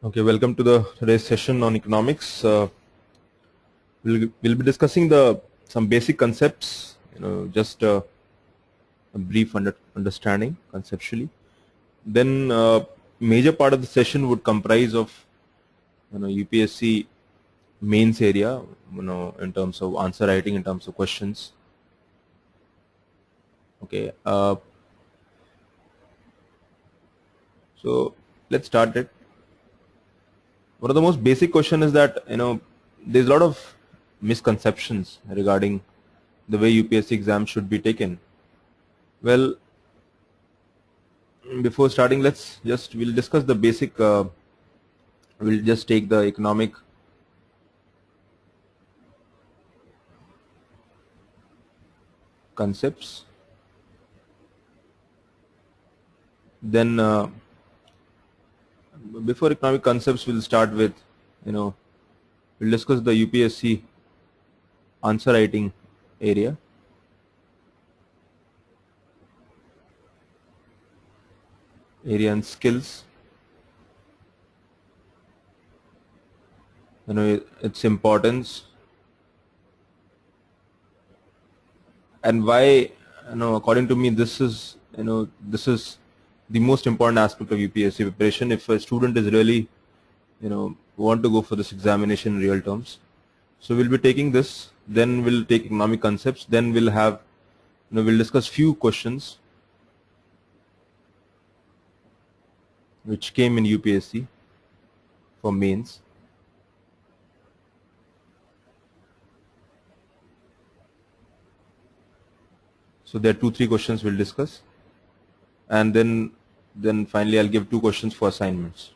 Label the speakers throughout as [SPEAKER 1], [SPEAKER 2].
[SPEAKER 1] Okay, welcome to the today's session on economics. We'll be discussing some basic concepts. Just a brief understanding conceptually. Then, major part of the session would comprise of UPSC mains area. In terms of answer writing, in terms of questions. Okay. So let's start it. One of the most basic question is that there's a lot of misconceptions regarding the way UPSC exam should be taken. Well, before starting, we'll discuss the basic. We'll just take the economic concepts. Then, before economic concepts, we'll start with we'll discuss the UPSC answer writing area. And skills. Its importance and why. According to me, this is the most important aspect of UPSC preparation. If a student is really want to go for this examination in real terms, so we'll be taking this. Then we'll take economic concepts. Then we'll have we'll discuss few questions which came in UPSC for mains. So there are 2-3 questions we'll discuss, and then finally I'll give 2 questions for assignments.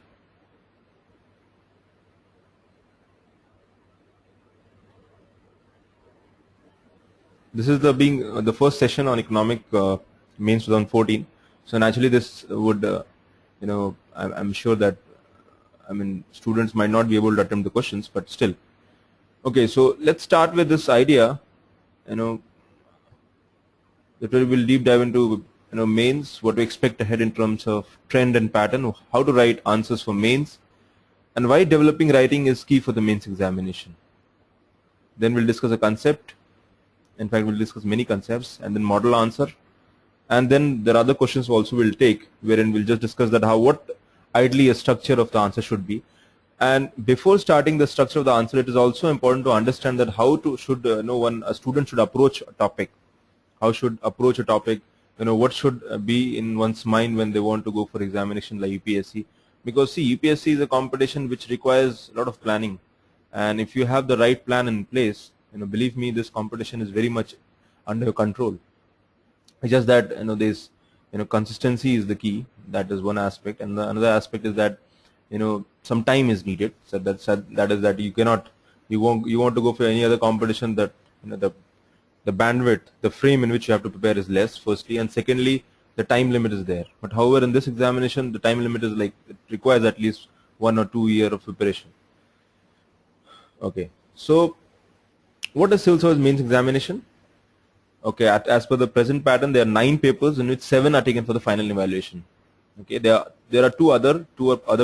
[SPEAKER 1] This is the first session on economic mains 2014. So naturally this would I'm sure that students might not be able to attempt the questions, but still. Okay, so let's start with this idea. That we'll deep dive into mains, what to expect ahead in terms of trend and pattern, how to write answers for mains, and why developing writing is key for the mains examination. Then we'll discuss a concept. In fact, we'll discuss many concepts, and then model answer. And then there are other questions also we'll take, wherein we'll just discuss that what ideally a structure of the answer should be. And before starting the structure of the answer, it is also important to understand that how to a student should approach a topic. How should approach a topic? What should be in one's mind when they want to go for examination like UPSC? Because see, UPSC is a competition which requires a lot of planning, and if you have the right plan in place, believe me, this competition is very much under your control. It's just that there's consistency is the key. That is one aspect, and the another aspect is that some time is needed. So that is that you want to go for any other competition that the bandwidth, the frame in which you have to prepare is less, firstly, and secondly, the time limit is there. But however, in this examination, the time limit is it requires at least 1 or 2 years of preparation. Okay, so what is civil service mains examination? Okay, as per the present pattern, there are 9 papers in which 7 are taken for the final evaluation. Okay, there are two other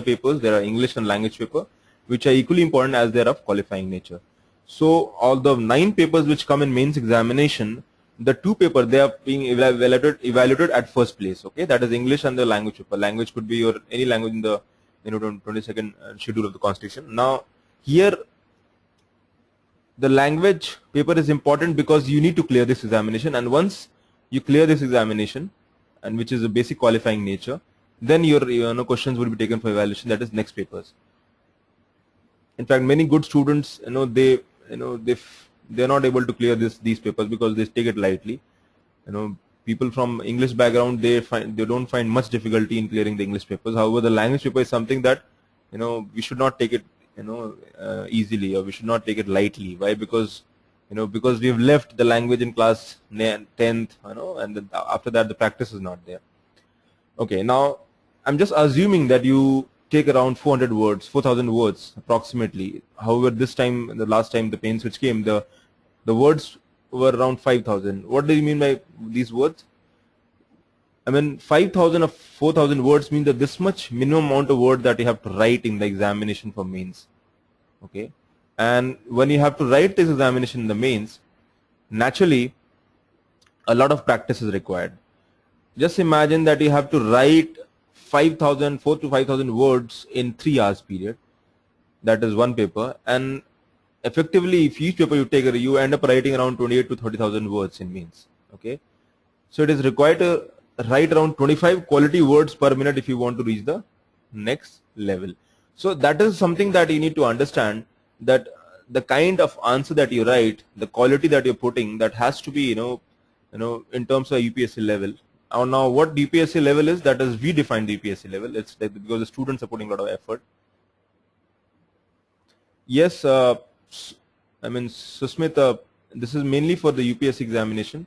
[SPEAKER 1] papers. There are English and language paper, which are equally important as they are of qualifying nature. So all the 9 papers which come in mains examination, the 2 papers, they are being evaluated at first place. Okay, that is English and the language paper. Language could be your any language in the 22nd schedule of the Constitution. Now here the language paper is important because you need to clear this examination, and once you clear this examination, and which is a basic qualifying nature, then your questions will be taken for evaluation. That is next papers. In fact, many good students they're not able to clear these papers because they take it lightly. People from English background, they don't find much difficulty in clearing the English papers. However, the language paper is something that we should not take it easily, or we should not take it lightly. Why? Because because we've left the language in class 10th, and then after that the practice is not there. Okay, now I'm just assuming that you take around 400 words, 4,000 words approximately. However, this time, the last time the pains which came, the words were around 5,000. What do you mean by these words? I mean, 5,000 or 4,000 words means that this much minimum amount of word that you have to write in the examination for mains. Okay, and when you have to write this examination in the mains, naturally a lot of practice is required. Just imagine that you have to write 5,000, 4 to 5,000 words in 3 hours period. That is one paper, and effectively, if each paper you take, you end up writing around 28 to 30,000 words in mains. Okay, so it is required to write around 25 quality words per minute if you want to reach the next level. So that is something that you need to understand, that the kind of answer that you write, the quality that you're putting, that has to be in terms of UPSC level. Now what UPSC level is, that is we define the UPSC level. It's like because the students are putting a lot of effort. Yes, I mean, Susmit, this is mainly for the UPSC examination.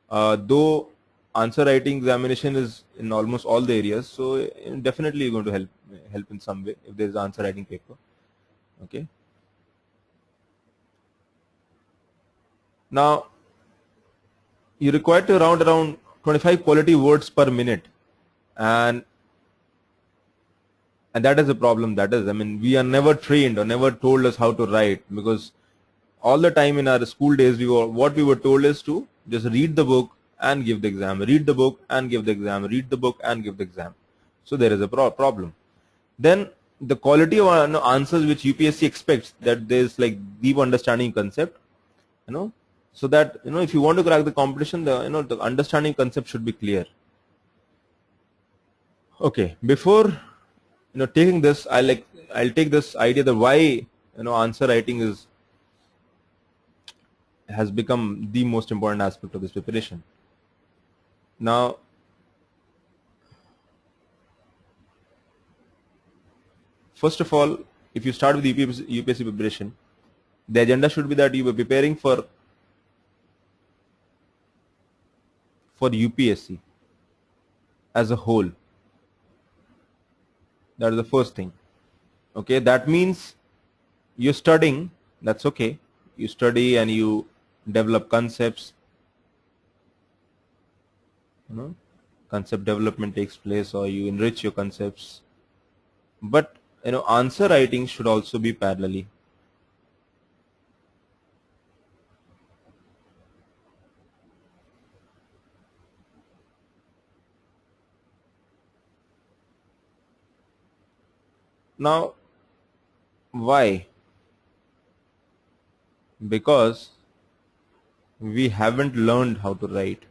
[SPEAKER 1] Though answer writing examination is in almost all the areas, so definitely you're going to help in some way if there is answer writing paper. Okay. Now you require to round around 25 quality words per minute, and that is a problem. That is, I mean, we are never trained or never told us how to write, because all the time in our school days what we were told is to just read the book and give the exam, read the book and give the exam, read the book and give the exam. So there is a problem. Then the quality of answers which UPSC expects, that there is like deep understanding concept, so that if you want to crack the competition, the understanding concept should be clear. Okay, before taking this, I'll take this idea that why answer writing has become the most important aspect of this preparation. Now, first of all, if you start with UPSC preparation, the agenda should be that you were preparing for UPSC as a whole. That is the first thing. Okay, that means you're studying, that's okay. You study and you develop concepts. Concept development takes place, or you enrich your concepts. But answer writing should also be parallelly. Now, why? Because we haven't learned how to write.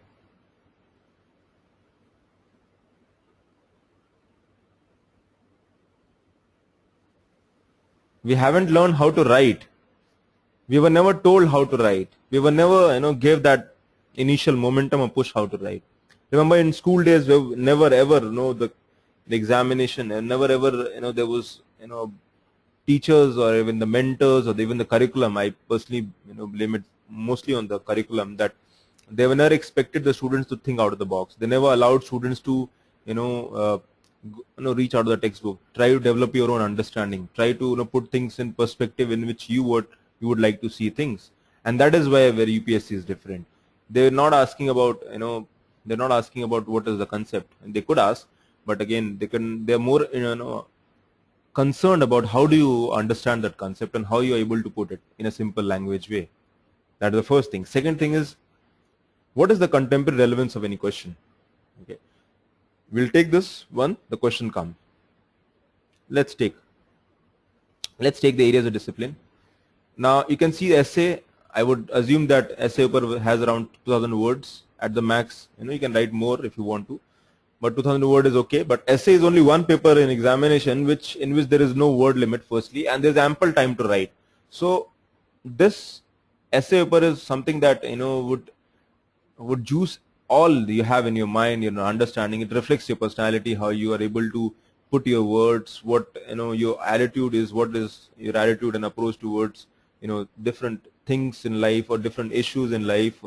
[SPEAKER 1] We haven't learned how to write. We were never told how to write. We were never, gave that initial momentum or push how to write. Remember in school days, we never ever, the examination, and never ever, there was, teachers or even the mentors or even the curriculum. I personally, blame it mostly on the curriculum, that they were never expected the students to think out of the box. They never allowed students to, reach out of the textbook. Try to develop your own understanding. Try to put things in perspective in which you would like to see things. And that is where UPSC is different. They're not asking about they're not asking about what is the concept. And they could ask, but again they're more concerned about how do you understand that concept and how you are able to put it in a simple language way. That's the first thing. Second thing is, what is the contemporary relevance of any question? Okay. We'll take this one, the question come. Let's take the areas of discipline. Now you can see essay. I would assume that essay paper has around 2,000 words at the max. You can write more if you want to, but 2,000 word is okay. But essay is only one paper in examination in which there is no word limit firstly, and there's ample time to write. So this essay paper is something that would juice all you have in your mind, understanding. It reflects your personality, how you are able to put your words, what your attitude is, what is your attitude and approach towards different things in life or different issues in life.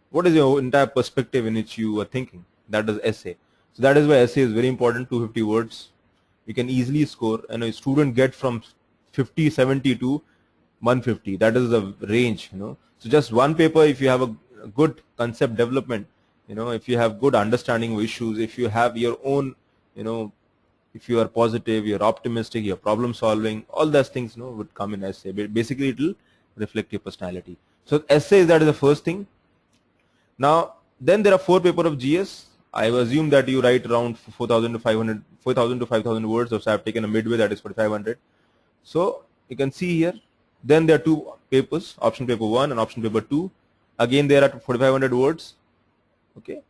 [SPEAKER 1] What is your entire perspective in which you are thinking? That is essay. So that is why essay is very important. 250 words you can easily score, and a student get from 50, 70 to 150. That is the range. So just one paper, if you have a good concept development, if you have good understanding of issues, if you have your own, if you are positive, you're optimistic, you're problem solving, all those things, would come in essay. Basically, it will reflect your personality. So essay, that is the first thing. Now, then there are 4 papers of GS. I assume that you write around 4,000 to 500, 4,000 to 5,000 words. So I have taken a midway, that is 4,500. So you can see here. Then there are 2 papers, option paper 1 and option paper 2. Again, there are 4,500 words. Okay.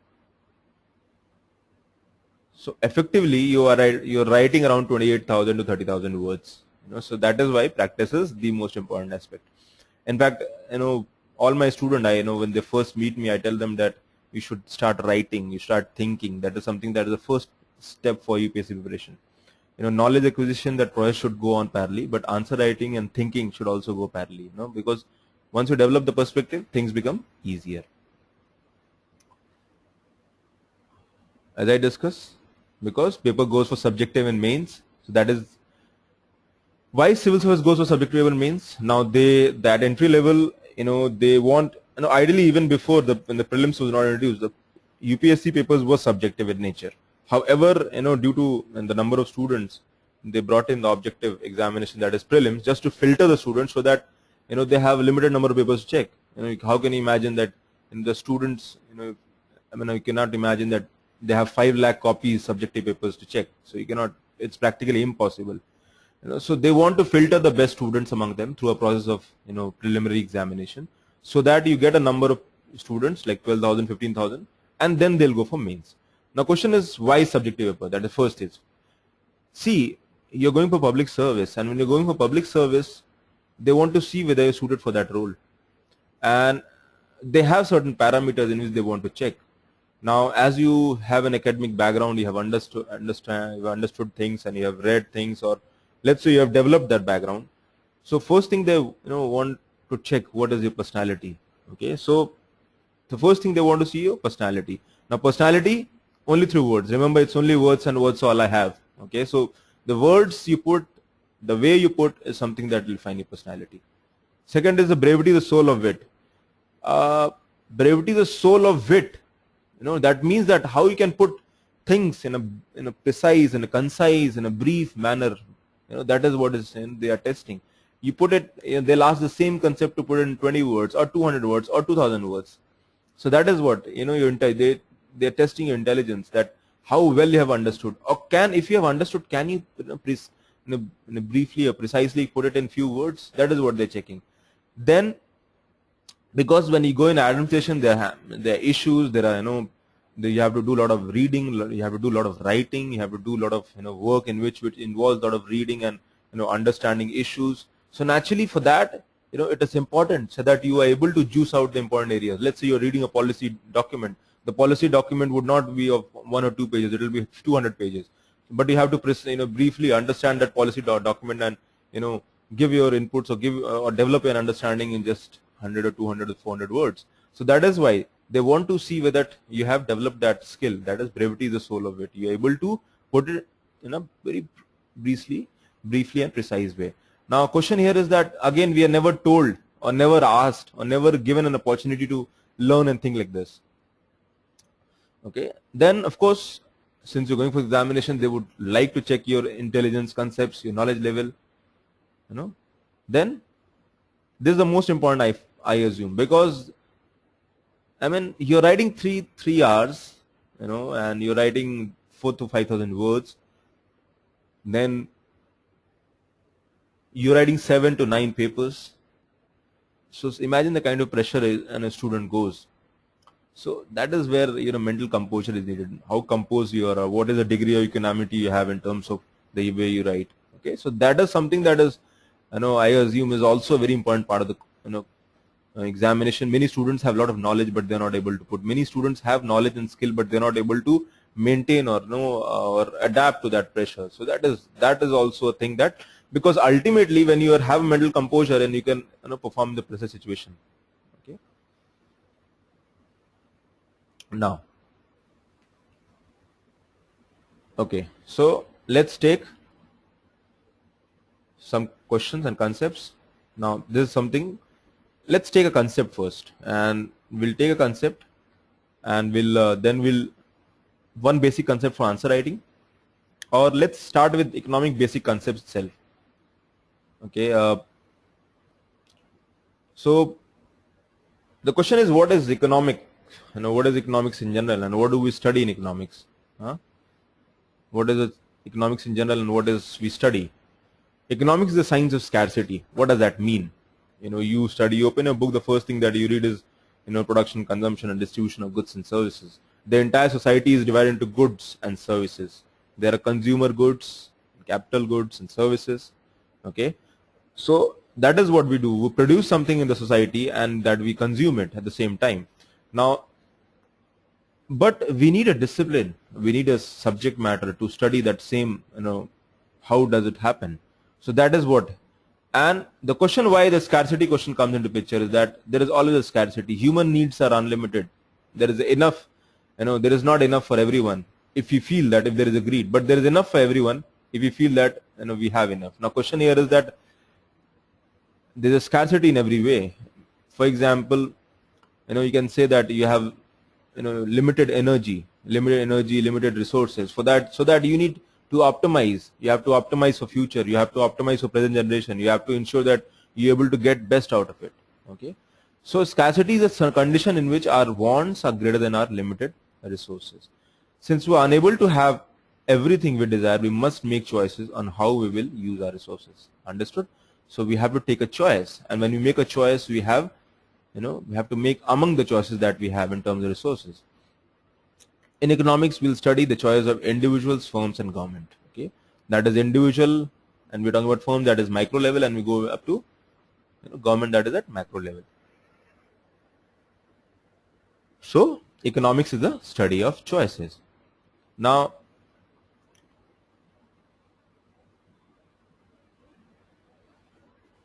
[SPEAKER 1] So effectively, you're writing around 28,000 to 30,000 words. So that is why practice is the most important aspect. In fact, all my students, when they first meet me, I tell them that you should start writing, you start thinking. That is something that is the first step for UPSC preparation. Knowledge acquisition, that process should go on parallelly, but answer writing and thinking should also go parallelly. Because once you develop the perspective, things become easier. As I discussed, because paper goes for subjective and mains, so that is why civil service goes for subjective and mains. Now that entry level, they want, ideally even before when the prelims was not introduced, the UPSC papers were subjective in nature. However, due to the number of students, they brought in the objective examination, that is prelims, just to filter the students so that they have a limited number of papers to check. How can you imagine that the students, you cannot imagine that they have 5 lakh copies subjective papers to check. So you cannot, it's practically impossible. So they want to filter the best students among them through a process of preliminary examination, so that you get a number of students like 12,000, 15,000, and then they'll go for mains. Now question is, why subjective paper? That is first is, see, you're going for public service, and when you're going for public service, they want to see whether you're suited for that role, and they have certain parameters in which they want to check. Now, as you have an academic background, you have understood things, and you have read things, or let's say you have developed that background. So first thing they want to check, what is your personality. Okay, so the first thing they want to see your personality. Now personality only through words. Remember, it's only words, and words all I have. Okay, so the words you put, the way you put, is something that will define your personality. Second is the brevity, the soul of wit. Brevity, the soul of wit. That means that how you can put things in a precise, in a concise, in a brief manner. That is what is they are testing. You put it, they'll ask the same concept to put it in 20 words or 200 words or 2,000 words. So that is what, they're testing your intelligence, that how well you have understood, or if you have understood, can you, briefly or precisely put it in few words. That is what they're checking. Then, because when you go in administration, there are issues, there are, you have to do a lot of reading, you have to do a lot of writing, you have to do a lot of work in which involves a lot of reading and understanding issues. So naturally for that, it is important so that you are able to juice out the important areas. Let's say you're reading a policy document. The policy document would not be of 1 or 2 pages, it will be 200 pages. But you have to briefly understand that policy document and give your inputs, or give or develop an understanding in just 100 or 200 or 400 words. So that is why they want to see whether you have developed that skill. That is, brevity is the soul of it. You are able to put it in a very briefly and precise way. Now question here is that, again, we are never told or never asked or never given an opportunity to learn and think like this. Okay, then of course, since you're going for examination, they would like to check your intelligence, concepts, your knowledge level. Then this is the most important, I assume, because you're writing three hours, and you're writing 4,000 to 5,000 words. Then you're writing 7 to 9 papers. So imagine the kind of pressure a student goes. So that is where mental composure is needed. How composed you are, or what is the degree of equanimity you have in terms of the way you write. Okay, so that is something that is, I assume, is also a very important part of the examination. Many students have a lot of knowledge, but they're not able to put. Many students have knowledge and skill, but they're not able to maintain or adapt to that pressure. So that is also a thing, that because ultimately when you have mental composure and you can perform the pressure situation. Okay. Now, okay, so let's take some questions and concepts. Now this is something, let's take a concept first, and we'll take a concept and we'll one basic concept for answer writing, or let's start with economic basic concepts itself. Okay, so the question is, what is economic? What is economics in general, and what do we study in economics? What is economics in general, and what is we study? Economics is the science of scarcity. What does that mean? You open a book, the first thing that you read is, production, consumption, and distribution of goods and services. The entire society is divided into goods and services. There are consumer goods, capital goods, and services. Okay, so that is what we do. We produce something in the society, and that we consume it at the same time. Now, but we need a discipline. We need a subject matter to study that same. How does it happen? So that is what. And the question why the scarcity question comes into picture is that there is always a scarcity. Human needs are unlimited. There is enough, there is not enough for everyone if you feel that, if there is a greed, but there is enough for everyone if you feel that, we have enough. Now question here is that there is a scarcity in every way. For example, you can say that you have, limited energy, limited resources. For that, so that you need to optimize. You have to optimize for future. You have to optimize for present generation. You have to ensure that you're able to get best out of it. Okay. So scarcity is a condition in which our wants are greater than our limited resources. Since we are unable to have everything we desire, we must make choices on how we will use our resources. Understood? So we have to take a choice, and when we make a choice, we have, we have to make among the choices that we have in terms of resources. In economics, we'll study the choice of individuals, firms, and government. Okay, that is individual, and we're talking about firm, that is micro level, and we go up to government, that is at macro level. So economics is the study of choices. Now,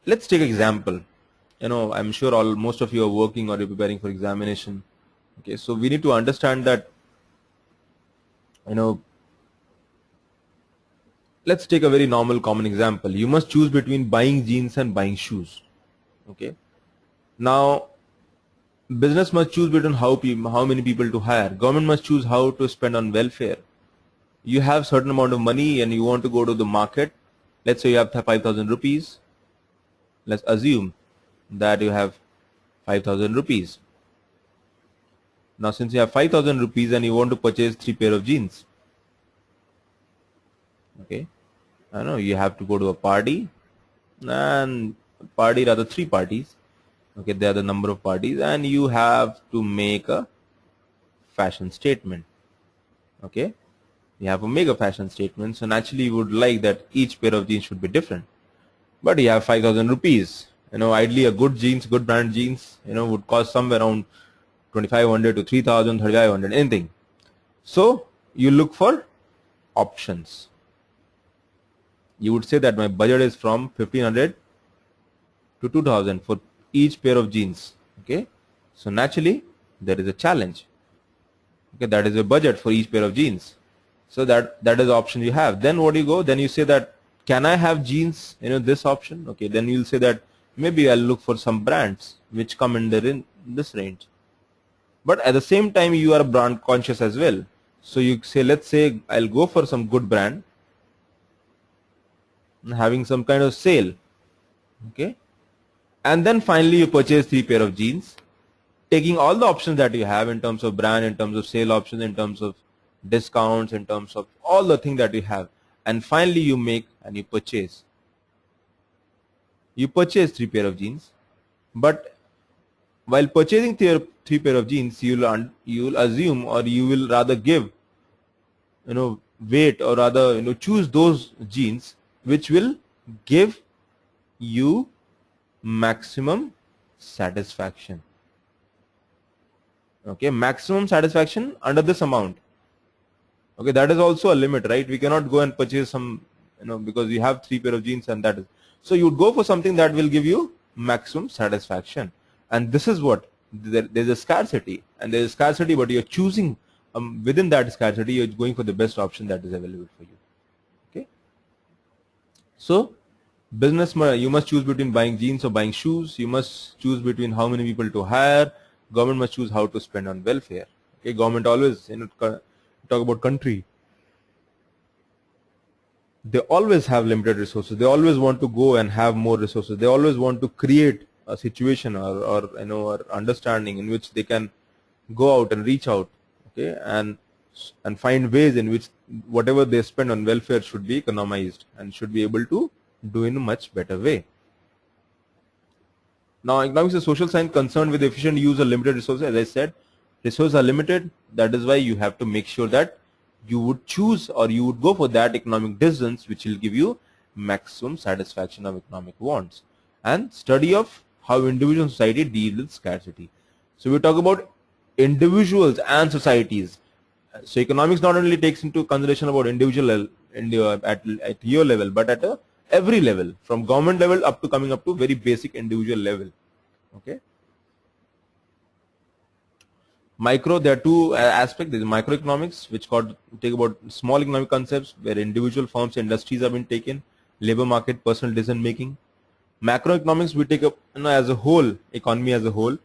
[SPEAKER 1] let's take an example. I'm sure most of you are working or you're preparing for examination. Okay, so we need to understand that, let's take a very normal common example. You must choose between buying jeans and buying shoes. Okay, now business must choose between how many people to hire. Government must choose how to spend on welfare. You have certain amount of money and you want to go to the market. Let's say you have 5,000 rupees. Let's assume that you have 5,000 rupees. Now since you have 5,000 rupees and you want to purchase 3 pair of jeans, okay, I know you have to go to a party, and rather 3 parties. Okay, there are the number of parties, and you have to make a fashion statement. Okay, you have to make a fashion statement. So naturally you would like that each pair of jeans should be different. But you have 5,000 rupees. Ideally a good jeans, good brand jeans, would cost somewhere around 2,500 to 3,000, 3,500, anything. So you look for options. You would say that my budget is from 1,500 to 2,000 for each pair of jeans. Okay, so naturally there is a challenge. Okay, that is a budget for each pair of jeans. So that is the option you have. Then what do you go? Then you say that, can I have jeans, this option? Okay, then you'll say that maybe I'll look for some brands which come in this range. But at the same time, you are brand conscious as well. So you say, let's say I'll go for some good brand having some kind of sale. Okay, and then finally you purchase 3 pair of jeans, taking all the options that you have in terms of brand, in terms of sale options, in terms of discounts, in terms of all the things that you have, and finally you make and you purchase. You purchase 3 pair of jeans, but while purchasing 3 pair of jeans, you'll assume, or you will rather give, weight, or rather choose those jeans which will give you maximum satisfaction. Okay, maximum satisfaction under this amount. Okay, that is also a limit, right? We cannot go and purchase some, because you have 3 pair of jeans, and that is, so you would go for something that will give you maximum satisfaction. And this is what, there's a scarcity, and there's a scarcity, but you're choosing within that scarcity, you're going for the best option that is available for you. Okay, so business, you must choose between buying jeans or buying shoes. You must choose between how many people to hire. Government must choose how to spend on welfare. Okay, government always, talk about country. They always have limited resources. They always want to go and have more resources. They always want to create a situation or understanding in which they can go out and reach out, okay, and find ways in which whatever they spend on welfare should be economized and should be able to do in a much better way. Now, economics is social science concerned with efficient use of limited resources. As I said, resources are limited. That is why you have to make sure that you would choose or you would go for that economic decisions which will give you maximum satisfaction of economic wants. And study of how individual and society deal with scarcity. So we talk about individuals and societies. So economics not only takes into consideration about individual at your level, but at every level, from government level up to coming up to very basic individual level. Okay. Micro, there are two aspects. There is microeconomics, which take about small economic concepts where individual firms, industries have been taken, labor market, personal decision making. Macroeconomics, we take up as a whole, economy as a whole,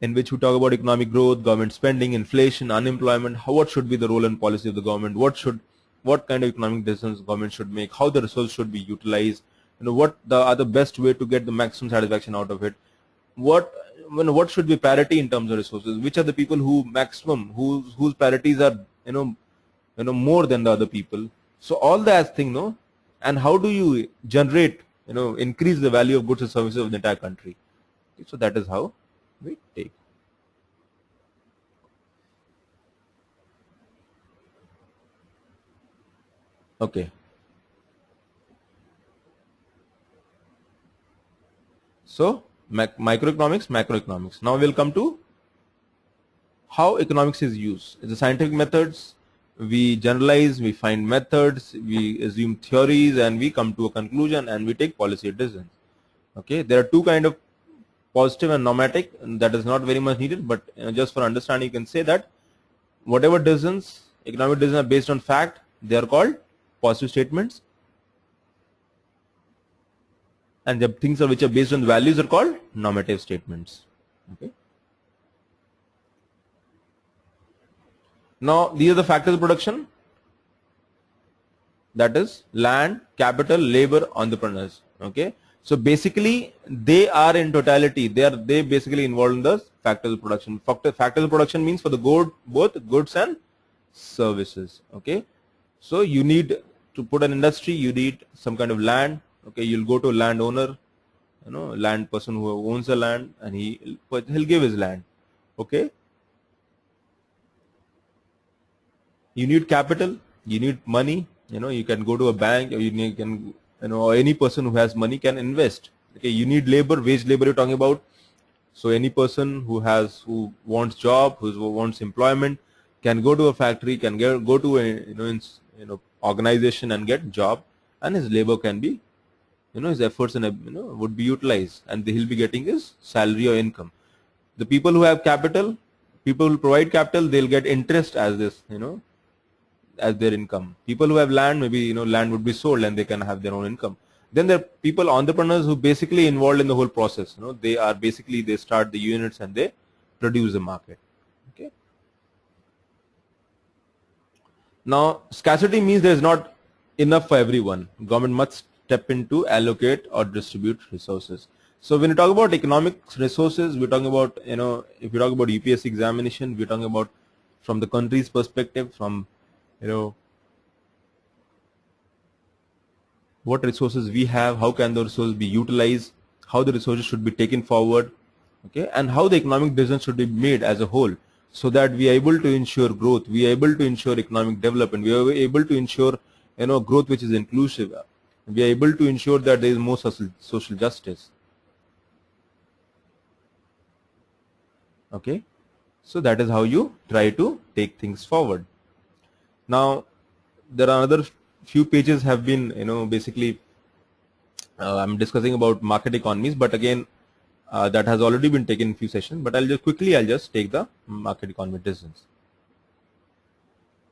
[SPEAKER 1] in which we talk about economic growth, government spending, inflation, unemployment, what should be the role and policy of the government, what kind of economic decisions government should make, how the resource should be utilized, what are the best way to get the maximum satisfaction out of it, what should be parity in terms of resources, which are the people who maximum, whose parities are more than the other people. So all that thing, and how do you generate, increase the value of goods and services of the entire country. Okay, so that is how we take. Okay. So microeconomics, macroeconomics. Now we'll come to how economics is used. It's the scientific methods. We generalize, we find methods, we assume theories, and we come to a conclusion, and we take policy decisions. Okay, there are two kind of positive and normative, and that is not very much needed, but just for understanding, you can say that whatever decisions, economic decisions are based on fact, they are called positive statements, and the things which are based on values are called normative statements. Okay. Now these are the factors of production, that is land, capital, labor, entrepreneurs. Okay. So basically they are in totality, they basically involved in the factors of production. Factors of production means for the both goods and services. Okay. So you need to put an industry, you need some kind of land. Okay, you'll go to a landowner, land person who owns the land, and he'll give his land. Okay. You need capital, you need money. You can go to a bank, or or any person who has money can invest. Okay, you need labor, wage labor you're talking about. So any person who wants job, who wants employment, can go to a factory, can go to a organization and get job, and his labor can be, his efforts and would be utilized, and he'll be getting his salary or income. The people who have capital, people who provide capital, they'll get interest as this, as their income. People who have land, maybe land would be sold and they can have their own income. Then there are people, entrepreneurs, who basically involved in the whole process. They start the units and they produce the market. Okay. Now scarcity means there is not enough for everyone. Government must step in to allocate or distribute resources. So when you talk about economic resources, we're talking about, if you talk about UPSC examination, we're talking about from the country's perspective, from what resources we have, how can the resources be utilized, how the resources should be taken forward, okay, and how the economic decisions should be made as a whole, so that we are able to ensure growth, we are able to ensure economic development, we are able to ensure growth which is inclusive, we are able to ensure that there is more social justice. Okay, so that is how you try to take things forward. Now there are another few pages have been basically I'm discussing about market economies, but again that has already been taken in few sessions, but I'll just take the market economy decisions.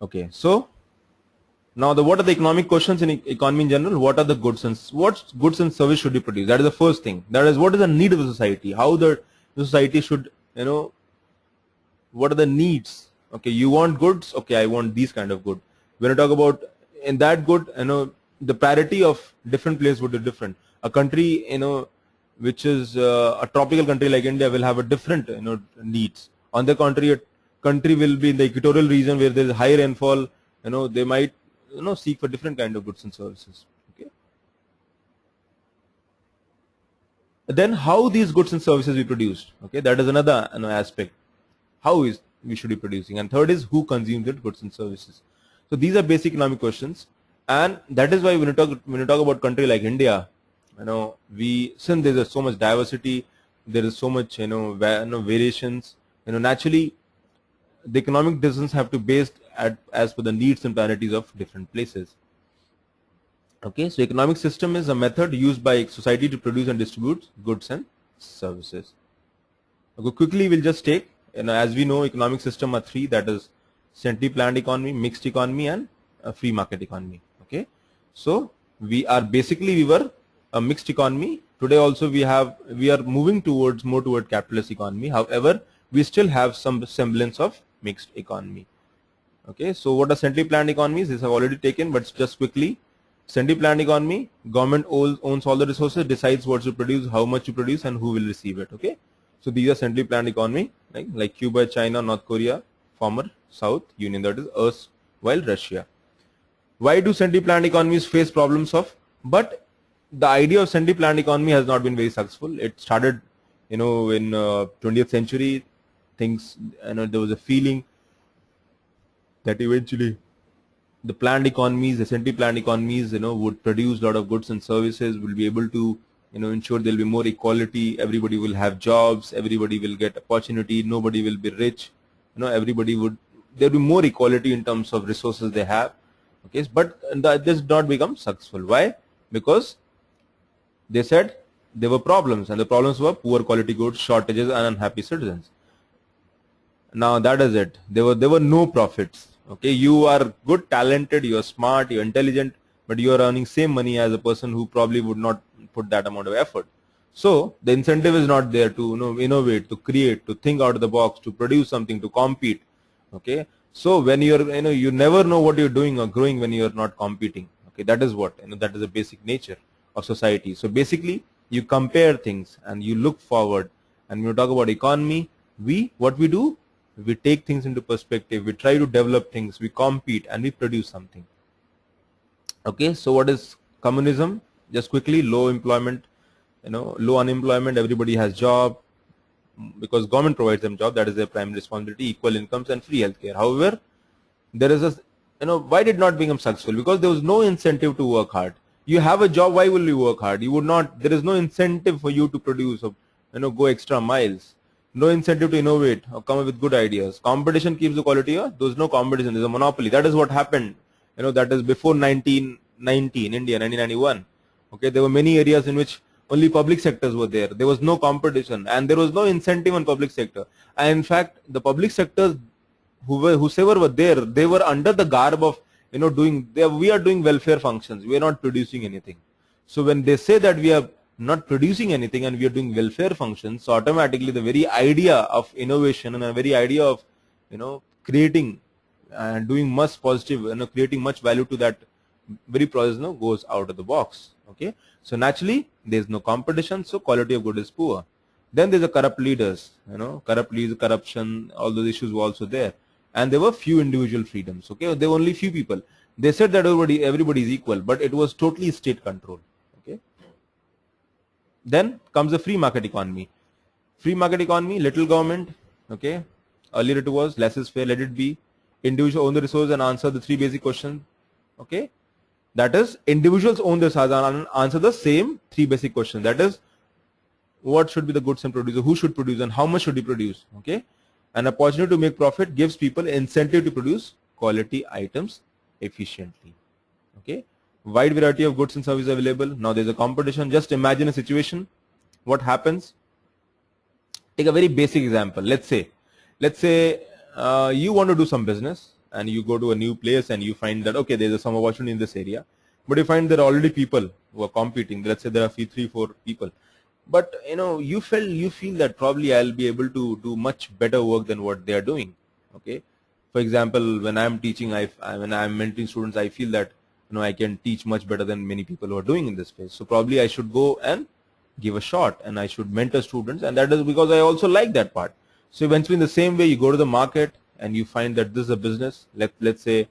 [SPEAKER 1] Okay, so now what are the economic questions in economy in general? What are the goods and service should be produced? That is the first thing. That is, what is the need of the society? How the society should what are the needs. Okay, you want goods, okay, I want these kind of good. When I talk about in that good, the priority of different places would be different. A country, which is a tropical country like India will have a different, needs. On the contrary, a country will be in the equatorial region where there is high rainfall, they might, seek for different kind of goods and services. Okay. Then how these goods and services be produced? Okay, that is another aspect. How is we should be producing, and third is who consumes the goods and services. So these are basic economic questions, and that is why when you talk about country like India, since there is so much diversity, there is so much variations, naturally the economic decisions have to be based as per the needs and priorities of different places. Okay, so economic system is a method used by society to produce and distribute goods and services. Okay, quickly we'll just take, as we know, economic system are three, that is centrally planned economy, mixed economy, and a free market economy. Okay, so we were a mixed economy. Today also we are moving more toward capitalist economy. However, we still have some semblance of mixed economy. Okay, so what are centrally planned economies? This I've already taken, but just quickly. Centrally planned economy, government owns all the resources, decides what to produce, how much to produce, and who will receive it. Okay, so these are centrally planned economy, like Cuba, China, North Korea, former South Union, that is erstwhile Russia. Why do centrally planned economies face problems of? But the idea of centrally planned economy has not been very successful. It started, in 20th century. Things, there was a feeling that eventually the planned economies, the centrally planned economies, would produce a lot of goods and services, will be able to, ensure there will be more equality, everybody will have jobs, everybody will get opportunity, nobody will be rich, there will be more equality in terms of resources they have. Okay, but this did not become successful. Why? Because they said there were problems, and the problems were poor quality goods, shortages, and unhappy citizens. Now that is it. There were no profits. Okay, you are good, talented, you are smart, you are intelligent, but you are earning same money as a person who probably would not put that amount of effort. So the incentive is not there to innovate, to create, to think out of the box, to produce something, to compete. Okay, so when you're you never know what you're doing or growing when you're not competing. Okay, that is what that is the basic nature of society. So basically you compare things and you look forward, and when you talk about economy, what we do, we take things into perspective, we try to develop things, we compete, and we produce something. Okay, so what is communism? Just quickly, low employment, low unemployment, everybody has job because government provides them job, that is their primary responsibility, equal incomes and free healthcare. However, there is why did not become successful? Because there was no incentive to work hard. You have a job, why will you work hard? You would not, there is no incentive for you to produce or go extra miles. No incentive to innovate or come up with good ideas. Competition keeps the quality up. There's no competition. There's a monopoly. That is what happened. That is before 1990 in India, 1991. Okay, there were many areas in which only public sectors were there. There was no competition, and there was no incentive on public sector. And in fact, the public sectors, whosoever were there, they were under the garb of we are doing welfare functions. We are not producing anything. So when they say that we are not producing anything and we are doing welfare functions, so automatically the very idea of innovation and the very idea of creating and doing much positive, creating much value to that very process goes out of the box. Okay, so naturally there is no competition, so quality of good is poor. Then there's a corrupt leaders, corrupt leaders, corruption, all those issues were also there, and there were few individual freedoms. Okay, there were only few people. They said that everybody is equal, but it was totally state control. Okay. Then comes the free market economy. Free market economy, little government. Okay, earlier it was laissez-faire, let it be. Individual own the resource and answer the three basic questions. Okay, that is individuals own the resource and answer the same three basic questions. That is, what should be the goods and producer, who should produce, and how much should he produce. Okay, an opportunity to make profit gives people incentive to produce quality items efficiently. Okay. Wide variety of goods and services available. Now there's a competition. Just imagine a situation. What happens? Take a very basic example. Let's say you want to do some business and you go to a new place and you find that okay, there's some opportunity in this area, but you find there are already people who are competing. Let's say there are 3-4 people. but you feel that probably I'll be able to do much better work than what they are doing. Okay, for example, when I'm teaching, when I'm mentoring students, I feel that I can teach much better than many people who are doing in this space. So probably I should go and give a shot, and I should mentor students, and that is because I also like that part. So eventually, in the same way, you go to the market and you find that this is a business. Let's say,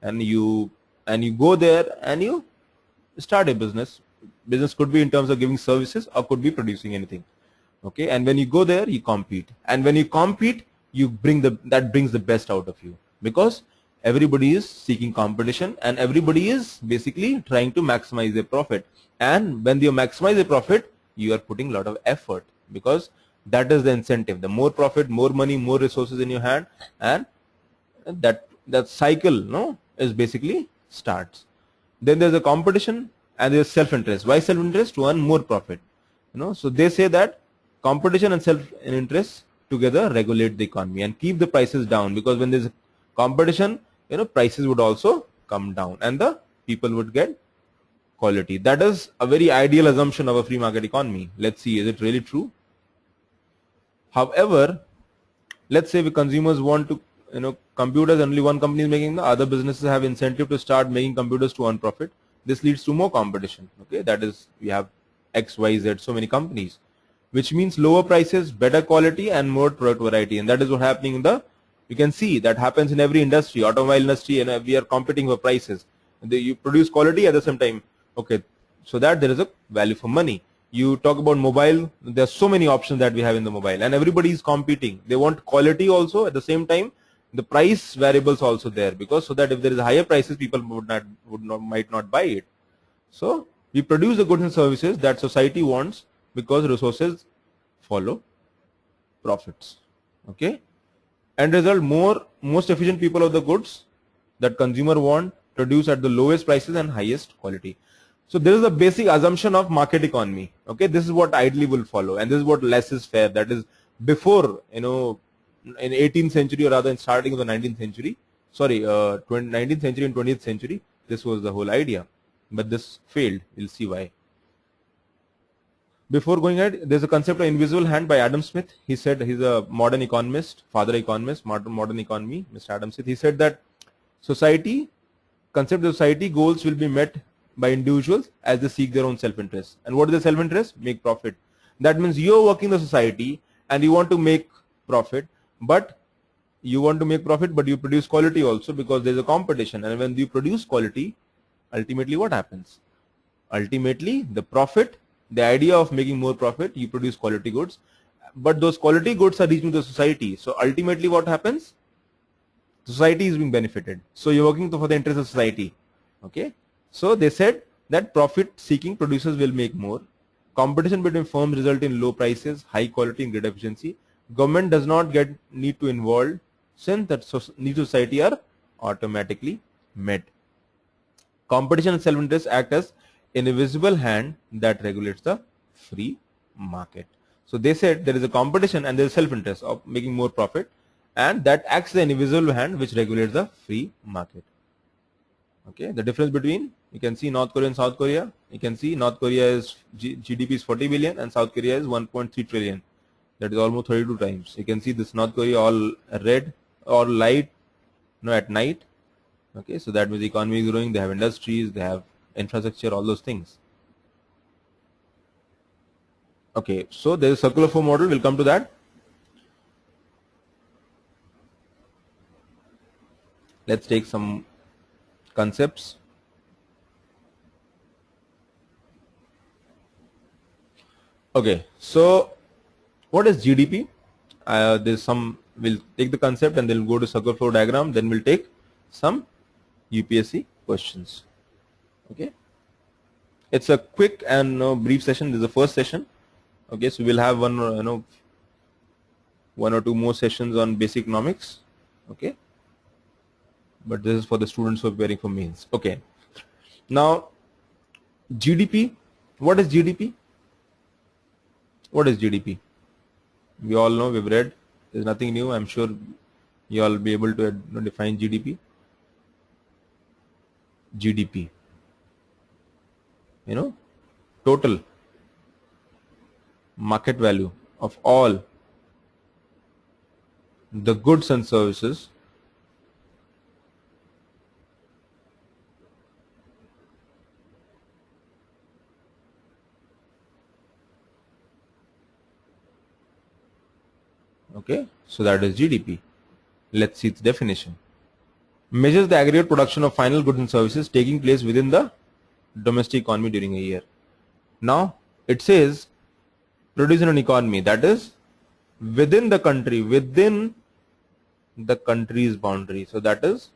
[SPEAKER 1] and you go there and you start a business. Business could be in terms of giving services or could be producing anything. Okay, and when you go there, you compete, and when you compete, that brings the best out of you, because everybody is seeking competition and everybody is basically trying to maximize their profit. And when you maximize the profit, you are putting a lot of effort, because that is the incentive. The more profit, more money, more resources in your hand, and that cycle is basically starts. Then there's a competition and there's self-interest. Why self-interest? To earn more profit. So they say that competition and self-interest together regulate the economy and keep the prices down, because when there's competition, prices would also come down and the people would get quality. That is a very ideal assumption of a free market economy. Let's see, is it really true? However, let's say the consumers want to computers, only one company is making them. Other businesses have incentive to start making computers to earn profit. This leads to more competition. Okay, that is, we have X, Y, Z, so many companies, which means lower prices, better quality, and more product variety. And that is what happening in the, you can see that happens in every industry. Automobile industry, and we are competing for prices. You produce quality at the same time. Okay, so that there is a value for money. You talk about mobile, there are so many options that we have in the mobile, and everybody is competing. They want quality also at the same time. The price variables also there, because so that if there is higher prices, people might not buy it. So we produce the goods and services that society wants, because resources follow profits. Okay, end result, most efficient people of the goods that consumer want, produce at the lowest prices and highest quality. So this is the basic assumption of market economy. Okay, this is what ideally will follow, and this is what less is fair. That is before, in 18th century, or rather in starting of the 19th century, sorry, 19th century and 20th century, this was the whole idea, but this failed. We'll see why. Before going ahead, there's a concept of invisible hand by Adam Smith. He said, he's a modern economist, father economist, modern economy, Mr. Adam Smith. He said that concept of society goals will be met by individuals as they seek their own self-interest. And what is the self-interest? Make profit. That means you're working the society and you want to make profit, but you produce quality also, because there's a competition. And when you produce quality, ultimately what happens? Ultimately, the profit, the idea of making more profit, you produce quality goods, but those quality goods are reaching the society. So ultimately what happens? Society is being benefited. So you're working for the interest of society. Okay. So they said that profit seeking producers will make more. Competition between firms result in low prices, high quality, and great efficiency. Government does not need to involve, since that needs of society are automatically met. Competition and self-interest act as an invisible hand that regulates the free market. So they said there is a competition and there is self-interest of making more profit, and that acts as an invisible hand which regulates the free market. Okay, the difference between, you can see North Korea and South Korea. You can see North Korea is GDP is 40 billion and South Korea is 1.3 trillion. That is almost 32 times. You can see this North Korea all red or light, at night. Okay, so that means the economy is growing. They have industries, they have infrastructure, all those things. Okay, so there is a circular flow model. We'll come to that. Let's take some concepts. Okay, so what is GDP? We'll take the concept and then we'll go to circular flow diagram. Then we'll take some UPSC questions. Okay, it's a quick and brief session. This is the first session. Okay, so we'll have one or two more sessions on basic economics. Okay, but this is for the students who are preparing for mains. Okay, now GDP. What is GDP? What is GDP? We all know, we've read. There's nothing new. I'm sure you all will be able to define GDP. GDP, total. market value of all the goods and services okay, so that is GDP. Let's see its definition. Measures the aggregate production of final goods and services taking place within the domestic economy during a year. Now it says produce in an economy that is within the country, within the country's boundary. So that is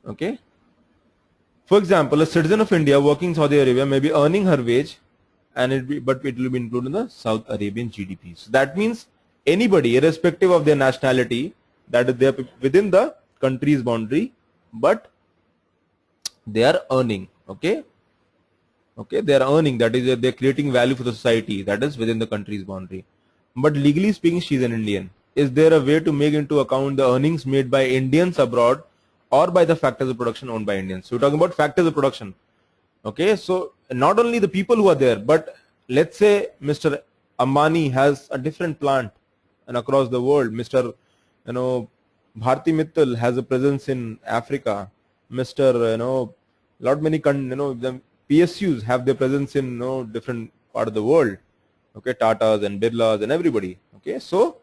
[SPEAKER 1] okay. For example, a citizen of India working in Saudi Arabia may be earning her wage, and but it will be included in the South Arabian GDP. So that means anybody, irrespective of their nationality, that is they are within the country's boundary, but they are earning. Okay, they are earning. That is, they are creating value for the society. That is within the country's boundary. But legally speaking, she is an Indian. Is there a way to make into account the earnings made by Indians abroad or by the factors of production owned by Indians? So we're talking about factors of production. Okay, so not only the people who are there, but let's say Mr. Ambani has a different plant and across the world. Mr. Bharti Mittal has a presence in Africa. Mr. The PSUs have their presence in different part of the world. Okay, Tatas and Birlas and everybody. Okay, so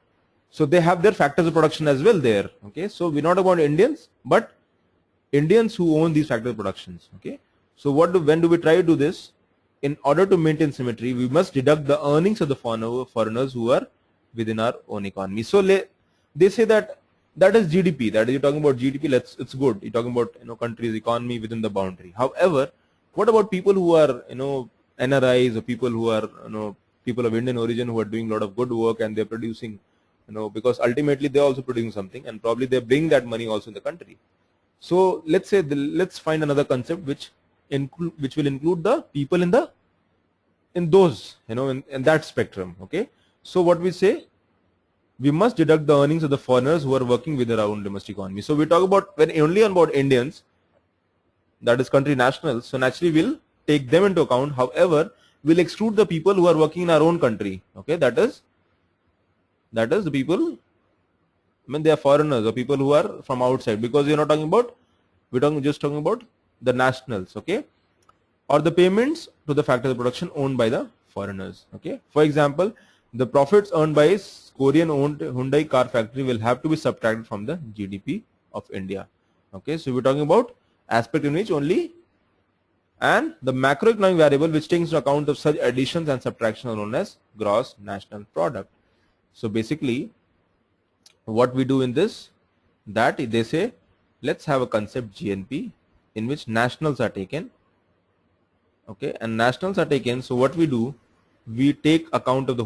[SPEAKER 1] they have their factors of production as well there. Okay, so we're not about Indians, but Indians who own these factors of productions. Okay, so when do we try to do this? In order to maintain symmetry, we must deduct the earnings of the foreigners who are within our own economy. So they say that is GDP. That is, you're talking about GDP. It's good. You're talking about country's economy within the boundary. However, what about people who are NRIs or people who are people of Indian origin who are doing a lot of good work and they're producing because ultimately they're also producing something and probably they bring that money also in the country. So let's say let's find another concept which will include the people in those in that spectrum. Okay, so what we say, we must deduct the earnings of the foreigners who are working within our own domestic economy. So we talk about only about Indians, that is country nationals. So naturally we'll take them into account. However, we'll exclude the people who are working in our own country. Okay, that is the people. I mean, they are foreigners or people who are from outside, because we're just talking about the nationals. Okay, or the payments to the factors of production owned by the foreigners. Okay, for example, the profits earned by Korean owned Hyundai car factory will have to be subtracted from the GDP of India. Okay, so we're talking about aspect in which only, and the macroeconomic variable which takes into account of such additions and subtractions are known as gross national product. So basically what we do in this, that they say let's have a concept GNP in which nationals are taken. Okay, and nationals are taken. So what we do, we take account of the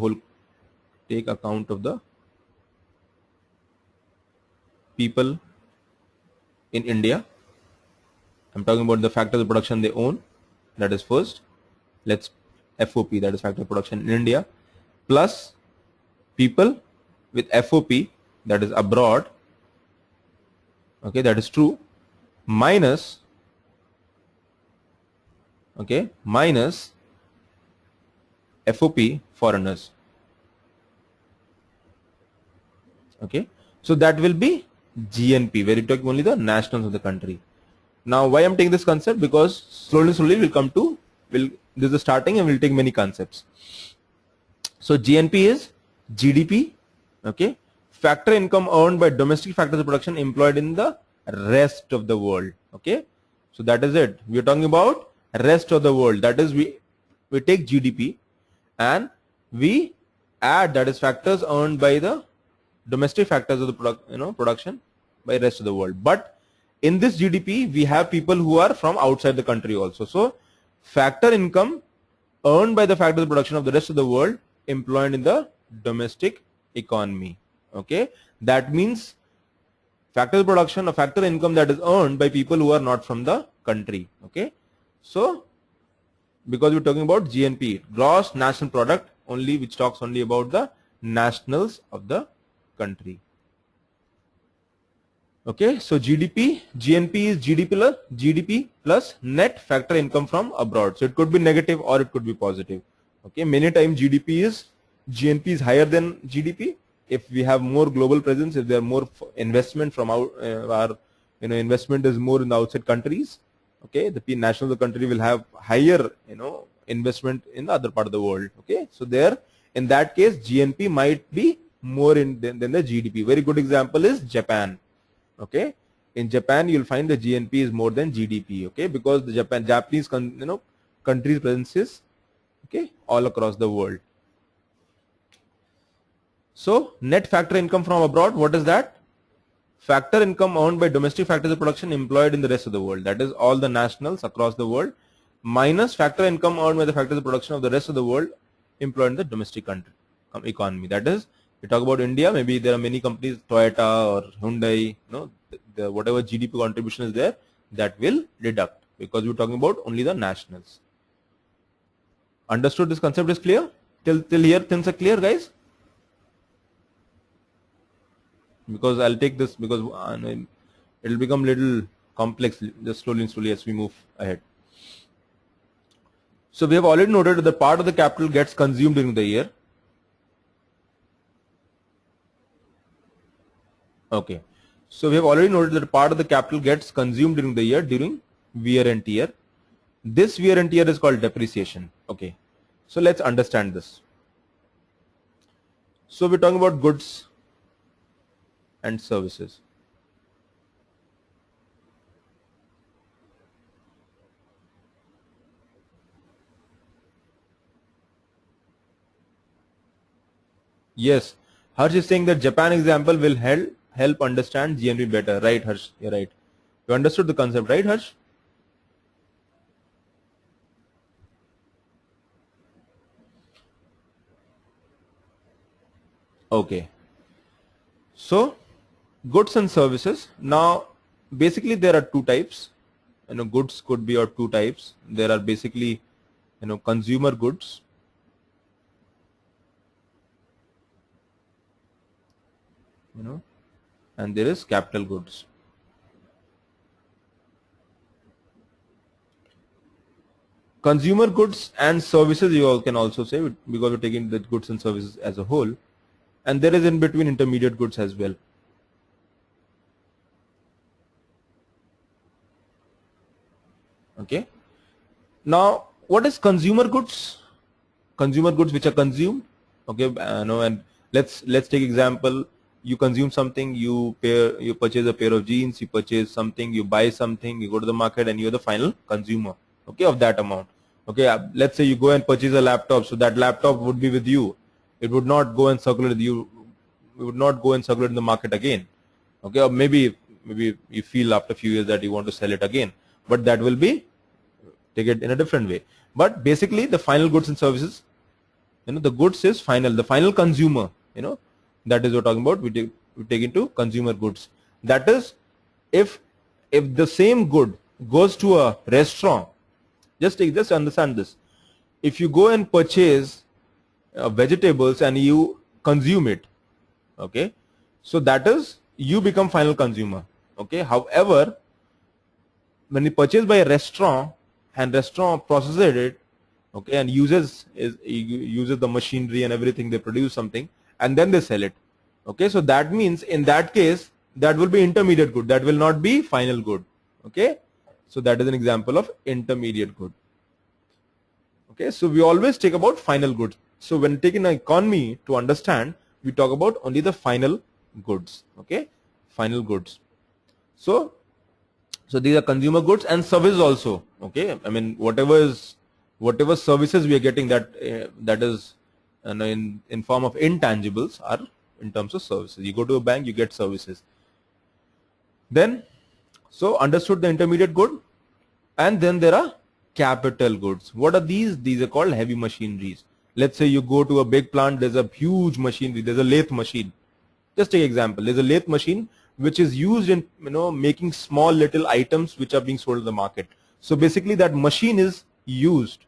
[SPEAKER 1] people in India. I'm talking about the factors of production they own. That is first. Let's FOP, that is factor of production in India, plus people with FOP, that is abroad. Okay, that is true. Minus FOP foreigners. Okay, so that will be GNP, where you take only the nationals of the country. Now why I'm taking this concept, because slowly we'll come to, this is the starting and we'll take many concepts. So GNP is GDP, okay, factor income earned by domestic factors of production employed in the rest of the world. Okay, so that is it. We are talking about rest of the world. That is, we take GDP and we add, that is, factors earned by the domestic factors of the production by rest of the world. But in this GDP we have people who are from outside the country also. So factor income earned by the factors of production of the rest of the world employed in the domestic economy. Okay, that means factor of production or factor income that is earned by people who are not from the country. Okay, so because we're talking about GNP, gross national product, only, which talks only about the nationals of the country. Okay, so GNP is GDP plus net factor income from abroad. So it could be negative or it could be positive. Okay, many times GNP is higher than GDP. If we have more global presence, if there are more investment from our investment is more in the outside countries. Okay, the national of the country will have higher investment in the other part of the world. Okay, so there in that case GNP might be more than the GDP. Very good example is Japan. Okay, in Japan you'll find the GNP is more than GDP. Okay, because the Japanese country's presence is all across the world. So net factor income from abroad, what is that? Factor income earned by domestic factors of production employed in the rest of the world. That is all the nationals across the world minus factor income earned by the factors of production of the rest of the world employed in the domestic economy. That is, we talk about India, maybe there are many companies, Toyota or Hyundai, whatever GDP contribution is there, that will deduct, because we're talking about only the nationals. Understood? This concept is clear? Till here things are clear, guys? Because I'll take this because it will become little complex just slowly as we move ahead. So we have already noted that the part of the capital gets consumed during the year. Okay. So we have already noted that part of the capital gets consumed during the year during wear and tear. This wear and tear is called depreciation. Okay. So let's understand this. So we're talking about goods and services. Yes, Harsh is saying that Japan example will help understand GNP better. Right, Harsh, you're right. You understood the concept, right, Harsh? Okay. So goods and services. Now basically there are two types. Goods could be of two types. There are basically consumer goods and there is capital goods. Consumer goods and services you all can also say, because we're taking the goods and services as a whole, and there is in between intermediate goods as well. Okay. Now what is consumer goods? Consumer goods which are consumed. Okay, and let's take example. You consume something, you purchase a pair of jeans, you purchase something, you buy something, you go to the market, and you're the final consumer, okay, of that amount. Okay, let's say you go and purchase a laptop, so that laptop would be with you. It would not go and circulate with you. It would not go and circulate in the market again. Okay, or maybe you feel after a few years that you want to sell it again, but that will be take it in a different way. But basically, the final goods and services, the goods is final, the final consumer, that is what we're talking about. We take into consumer goods. That is, if the same good goes to a restaurant, just understand this. If you go and purchase vegetables and you consume it, okay, so that is, you become final consumer. Okay. However, when you purchase by a restaurant and restaurant processes it, okay, and uses the machinery and everything, they produce something and then they sell it. Okay, so that means in that case that will be intermediate good, that will not be final good. Okay, so that is an example of intermediate good. Okay, so we always take about final goods. So when taking an economy to understand, we talk about only the final goods. Okay, final goods. So these are consumer goods and services also. Okay, I mean whatever services we are getting, that is in form of intangibles are in terms of services. You go to a bank, you get services. Then, so understood the intermediate good, and then there are capital goods. What are these? These are called heavy machineries. Let's say you go to a big plant, there's a huge machinery, there's a lathe machine. Just take example, there's a lathe machine which is used in making small little items which are being sold in the market. So basically that machine is used,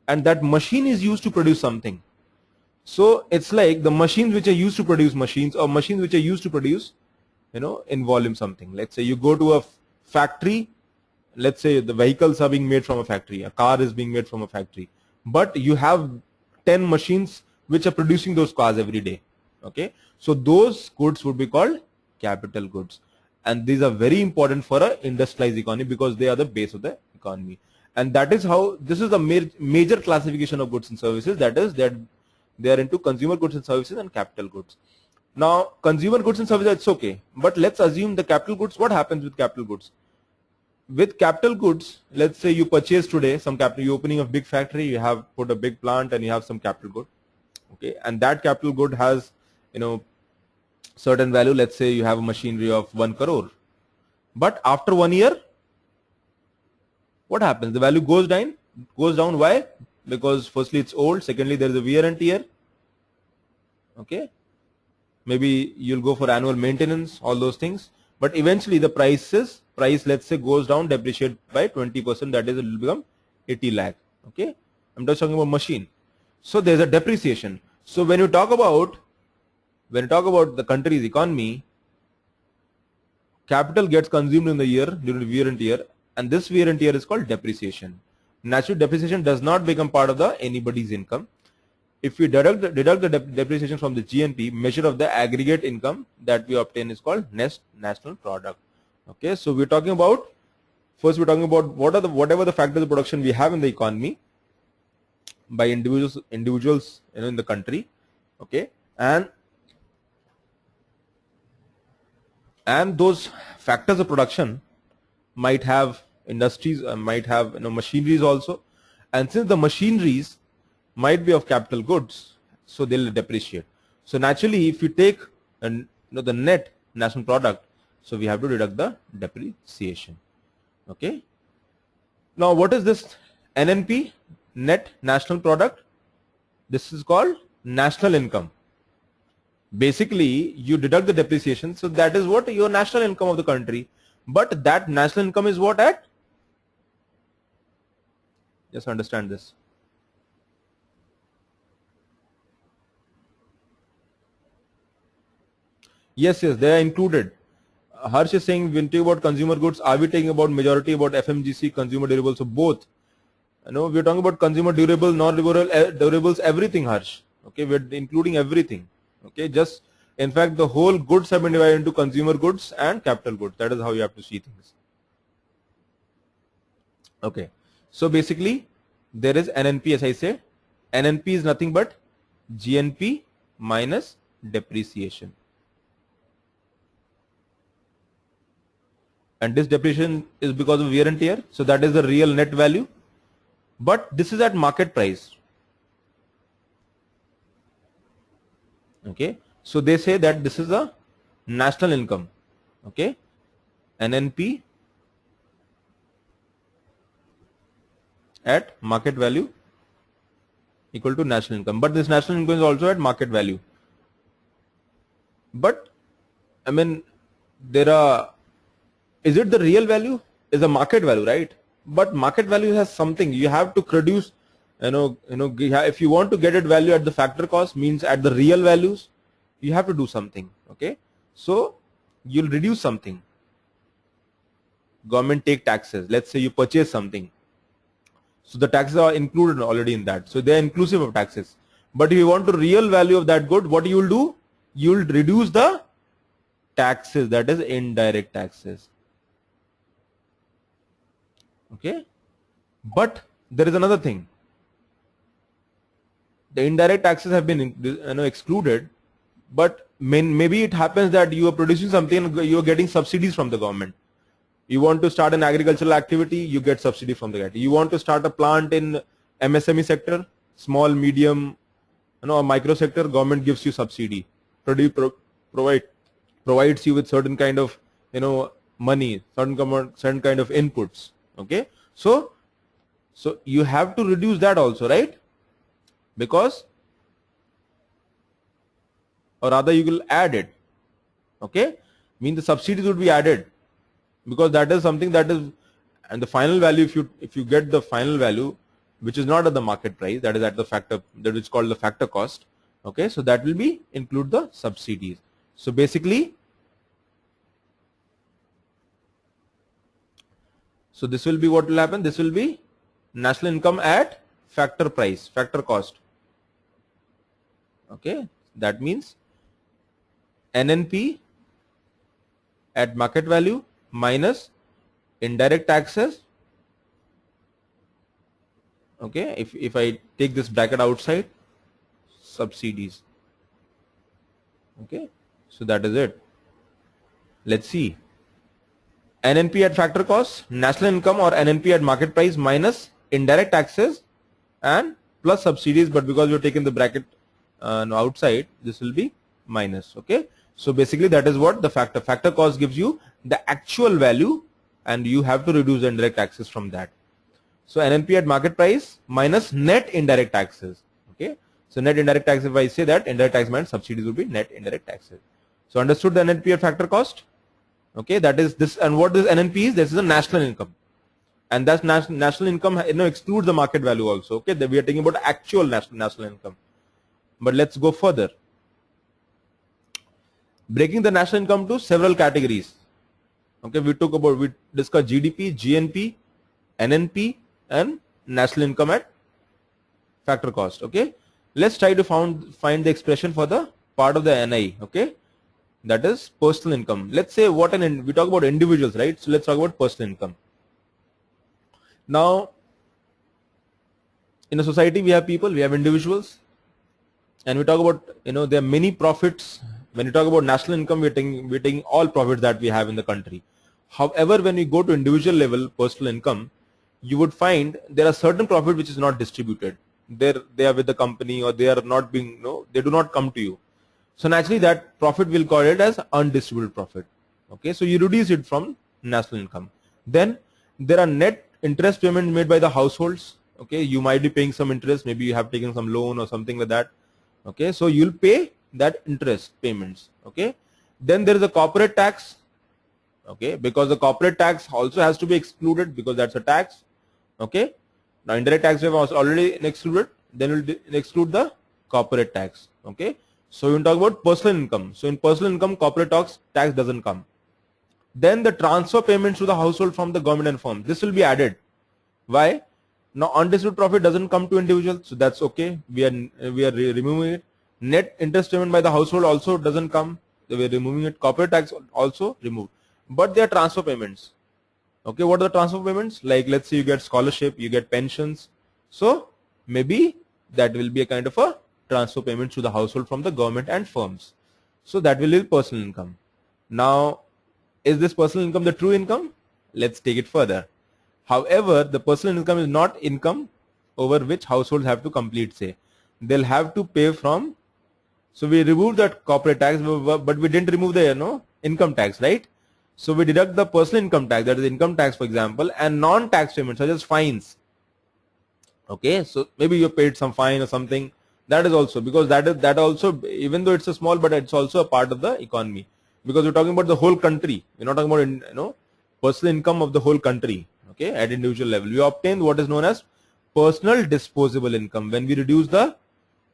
[SPEAKER 1] and that machine is used to produce something. So it's like the machines which are used to produce machines, or machines which are used to produce in volume something. Let's say you go to a factory. Let's say the vehicles are being made from a factory, a car is being made from a factory, but you have 10 machines which are producing those cars every day. Okay, so those goods would be called capital goods, and these are very important for a industrialized economy because they are the base of the economy. And that is how this is a major classification of goods and services, that is that they are into consumer goods and services and capital goods. Now consumer goods and services, it's okay, but let's assume the capital goods. What happens with capital goods? With capital goods, let's say you purchase today some capital, you're opening a big factory, you have put a big plant and you have some capital good. Okay, and that capital good has certain value. Let's say you have a machinery of 1 crore, but after 1 year, what happens? The value goes down. Why? Because firstly it's old, secondly there is a wear and tear. Okay, maybe you'll go for annual maintenance, all those things, but eventually the price let's say goes down, depreciate by 20%, that is it will become 80 lakh. Okay, I'm just talking about machine. So there's a depreciation. So when you talk about the country's economy, capital gets consumed in the year during the wear and tear, and this wear and tear is called depreciation. Naturally, depreciation does not become part of anybody's income. If we deduct the depreciation from the GNP, measure of the aggregate income that we obtain is called national product. Okay, so we're talking about, first we're talking about whatever the factors of production we have in the economy by individuals in the country. Okay, and those factors of production might have industries, might have machineries also, and since the machineries might be of capital goods, so they'll depreciate. So naturally, if you take the net national product, so we have to deduct the depreciation. Okay, now what is this NNP, net national product? This is called national income. Basically you deduct the depreciation, so that is what your national income of the country, but that national income is what at, just understand this. Yes, they are included. Harsh is saying when we talk about consumer goods, are we taking about majority about FMGC, consumer durables? So both. We're talking about consumer durable, non-durables, everything, Harsh. Okay, we're including everything. Okay, just in fact the whole goods have been divided into consumer goods and capital goods. That is how you have to see things. Okay, so basically there is NNP, as I said. NNP is nothing but GNP minus depreciation. And this depreciation is because of wear and tear, so that is the real net value, but this is at market price. Okay, so they say that this is a national income. Okay, NNP at market value equal to national income, but this national income is also at market value. But I mean, is it the real value? Is the market value, right? But market value has something. You have to produce, if you want to get it value at the factor cost, means at the real values, you have to do something. Okay, so you'll reduce something. Government take taxes. Let's say you purchase something, so the taxes are included already in that. So they are inclusive of taxes. But if you want the real value of that good, what you will do? You will reduce the taxes, that is indirect taxes. Okay, but there is another thing. The indirect taxes have been excluded, but maybe it happens that you are producing something, you are getting subsidies from the government. You want to start an agricultural activity, you get subsidy from the government. You want to start a plant in MSME sector, small, medium, or micro sector, government gives you subsidy, provides you with certain kind of money, certain kind of inputs. Okay, so you have to reduce that also, right? Because, or rather you will add it. Okay, mean the subsidies would be added, because that is something that is, and the final value, if you get the final value which is not at the market price, that is at the factor, that is called the factor cost. Okay, so that will be include the subsidies. So basically So this will be what will happen. This will be national income at factor price, factor cost. Okay, that means NNP at market value minus indirect taxes. Okay, if I take this bracket outside, subsidies. Okay, so that is it. Let's see. NNP at factor cost, national income or NNP at market price minus indirect taxes and plus subsidies, but because we have taken the bracket outside, this will be minus. Okay, so basically that is what the factor cost gives you the actual value, and you have to reduce the indirect taxes from that. So NNP at market price minus net indirect taxes. Okay, so net indirect taxes, if I say that indirect tax minus subsidies will be net indirect taxes. So understood the NNP at factor cost. Okay, that is this, and what this NNP is? This is a national income, and that's national income, excludes the market value also. Okay, we are talking about actual national income. But let's go further. Breaking the national income to several categories. Okay, we discussed GDP, GNP, NNP, and national income at factor cost. Okay, let's try to find the expression for the part of the NI. Okay, that is personal income. Let's say we talk about individuals, right? So let's talk about personal income. Now, in a society, we have people, we have individuals, and we talk about, there are many profits. When you talk about national income, we're taking all profits that we have in the country. However, when we go to individual level personal income, you would find there are certain profit which is not distributed. They are with the company, or they are not being, they do not come to you. So naturally that profit will call it as undistributed profit. Okay, so you reduce it from national income. Then there are net interest payments made by the households. Okay, you might be paying some interest, maybe you have taken some loan or something like that. Okay, so you'll pay that interest payments. Okay, then there is a corporate tax. Okay, because the corporate tax also has to be excluded because that's a tax. Okay, now indirect tax we have already excluded, then we'll exclude the corporate tax. Okay, so we talk about personal income. So in personal income, corporate tax doesn't come. Then the transfer payments to the household from the government and firm, this will be added. Why? Now undistributed profit doesn't come to individuals, so that's okay. We are removing it. Net interest payment by the household also doesn't come, so we are removing it. Corporate tax also removed, but they are transfer payments. Okay, what are the transfer payments? Like, let's say you get scholarship, you get pensions, so maybe that will be a kind of a transfer payment to the household from the government and firms. So that will be personal income. Now, is this personal income the true income? Let's take it further. However, the personal income is not income over which households have to complete say. They'll have to pay from. So we removed that corporate tax, but we didn't remove the income tax, right? So we deduct the personal income tax, that is income tax, for example, and non-tax payments such as fines. Okay, so maybe you paid some fine or something. That is also, because that also, even though it's a small, but it's also a part of the economy, because we're talking about the whole country. We're not talking about personal income of the whole country. Okay, at individual level, we obtain what is known as personal disposable income when we reduce the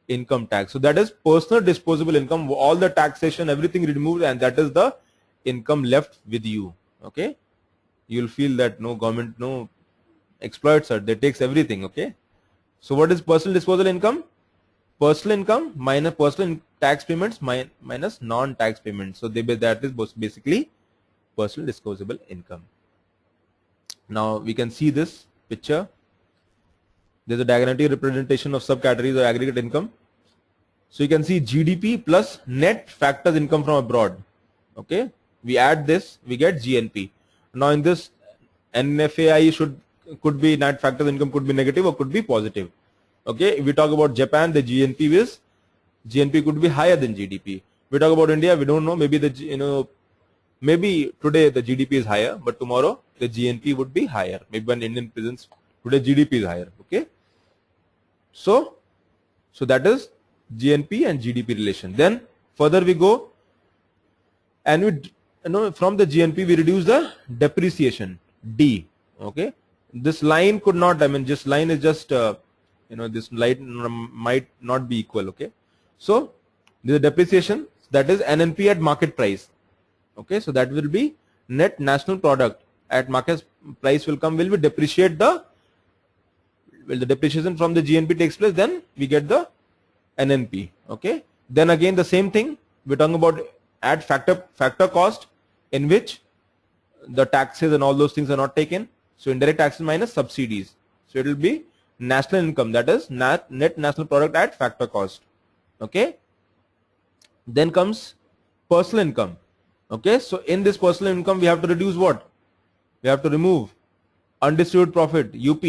[SPEAKER 1] income tax. So that is personal disposable income. All the taxation, everything removed, and that is the income left with you. Okay, you'll feel that no government, no exploits her. They takes everything. Okay, so what is personal disposable income? Personal income minus personal tax payments minus non-tax payments. So that is basically personal disposable income. Now we can see this picture. There's a diagonal representation of subcategories or aggregate income. So you can see GDP plus net factors income from abroad. Okay, we add this, we get GNP. Now in this, NFAI could be net factors income, could be negative or could be positive. Okay, if we talk about Japan, the GNP could be higher than GDP. We talk about India, we don't know. Maybe maybe today the GDP is higher, but tomorrow the GNP would be higher. Maybe when Indian presence today GDP is higher. Okay, so that is GNP and GDP relation. Then further we go, and we from the GNP we reduce the depreciation D. Okay, this line could not. Just line is just this line might not be equal. Okay, so this is depreciation, that is NNP at market price. Okay, so that will be net national product at market price will come, will we depreciate the, well, the depreciation from the GNP takes place, then we get the NNP. Okay, then again the same thing, we're talking about at factor cost, in which the taxes and all those things are not taken. So indirect taxes minus subsidies. So it will be national income, that is net national product at factor cost. Okay, then comes personal income. Okay, so in this personal income we have to reduce what? We have to remove undistributed profit, UP,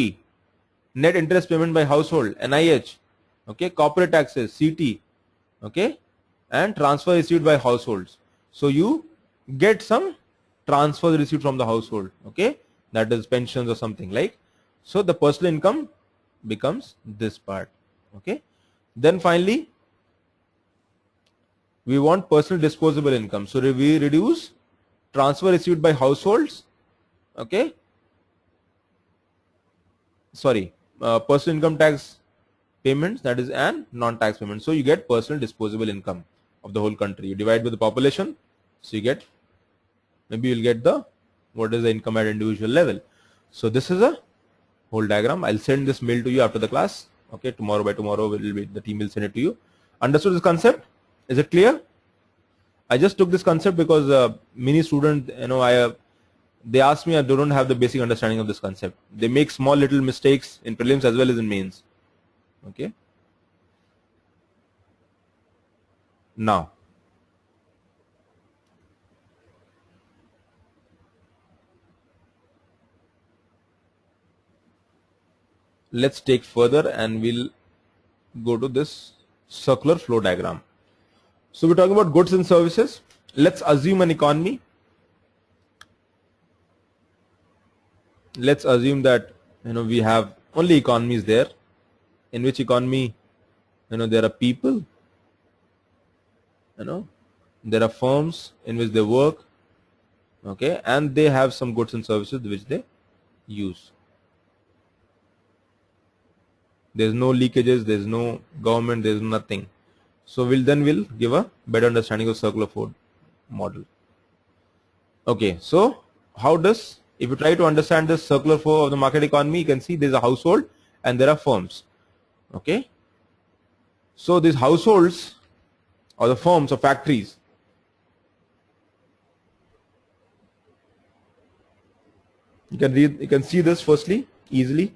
[SPEAKER 1] net interest payment by household, NIH, okay, corporate taxes, CT, okay, and transfer received by households. So you get some transfer received from the household, okay, that is pensions or something like. So the personal income becomes this part. Okay, then finally we want personal disposable income. So we reduce transfer received by households, okay, sorry, personal income tax payments, that is, and non-tax payments. So you get personal disposable income of the whole country. You divide by the population, so you get, maybe you'll get the, what is the income at individual level. So this is a whole diagram. I'll send this mail to you after the class. Okay, tomorrow, by tomorrow the team will send it to you. Understood this concept? Is it clear? I just took this concept because many students, they ask me, I don't have the basic understanding of this concept. They make small little mistakes in prelims as well as in mains. Okay. Now, let's take further and we'll go to this circular flow diagram. So we're talking about goods and services. Let's assume an economy. Let's assume that we have only economies there, in which economy there are people, there are firms in which they work, okay, and they have some goods and services which they use. There's no leakages, there's no government, there's nothing. So we'll give a better understanding of circular flow model. Okay, so how does, if you try to understand the circular flow of the market economy, you can see there's a household and there are firms. Okay, so these households or the firms or factories, you can see this firstly easily.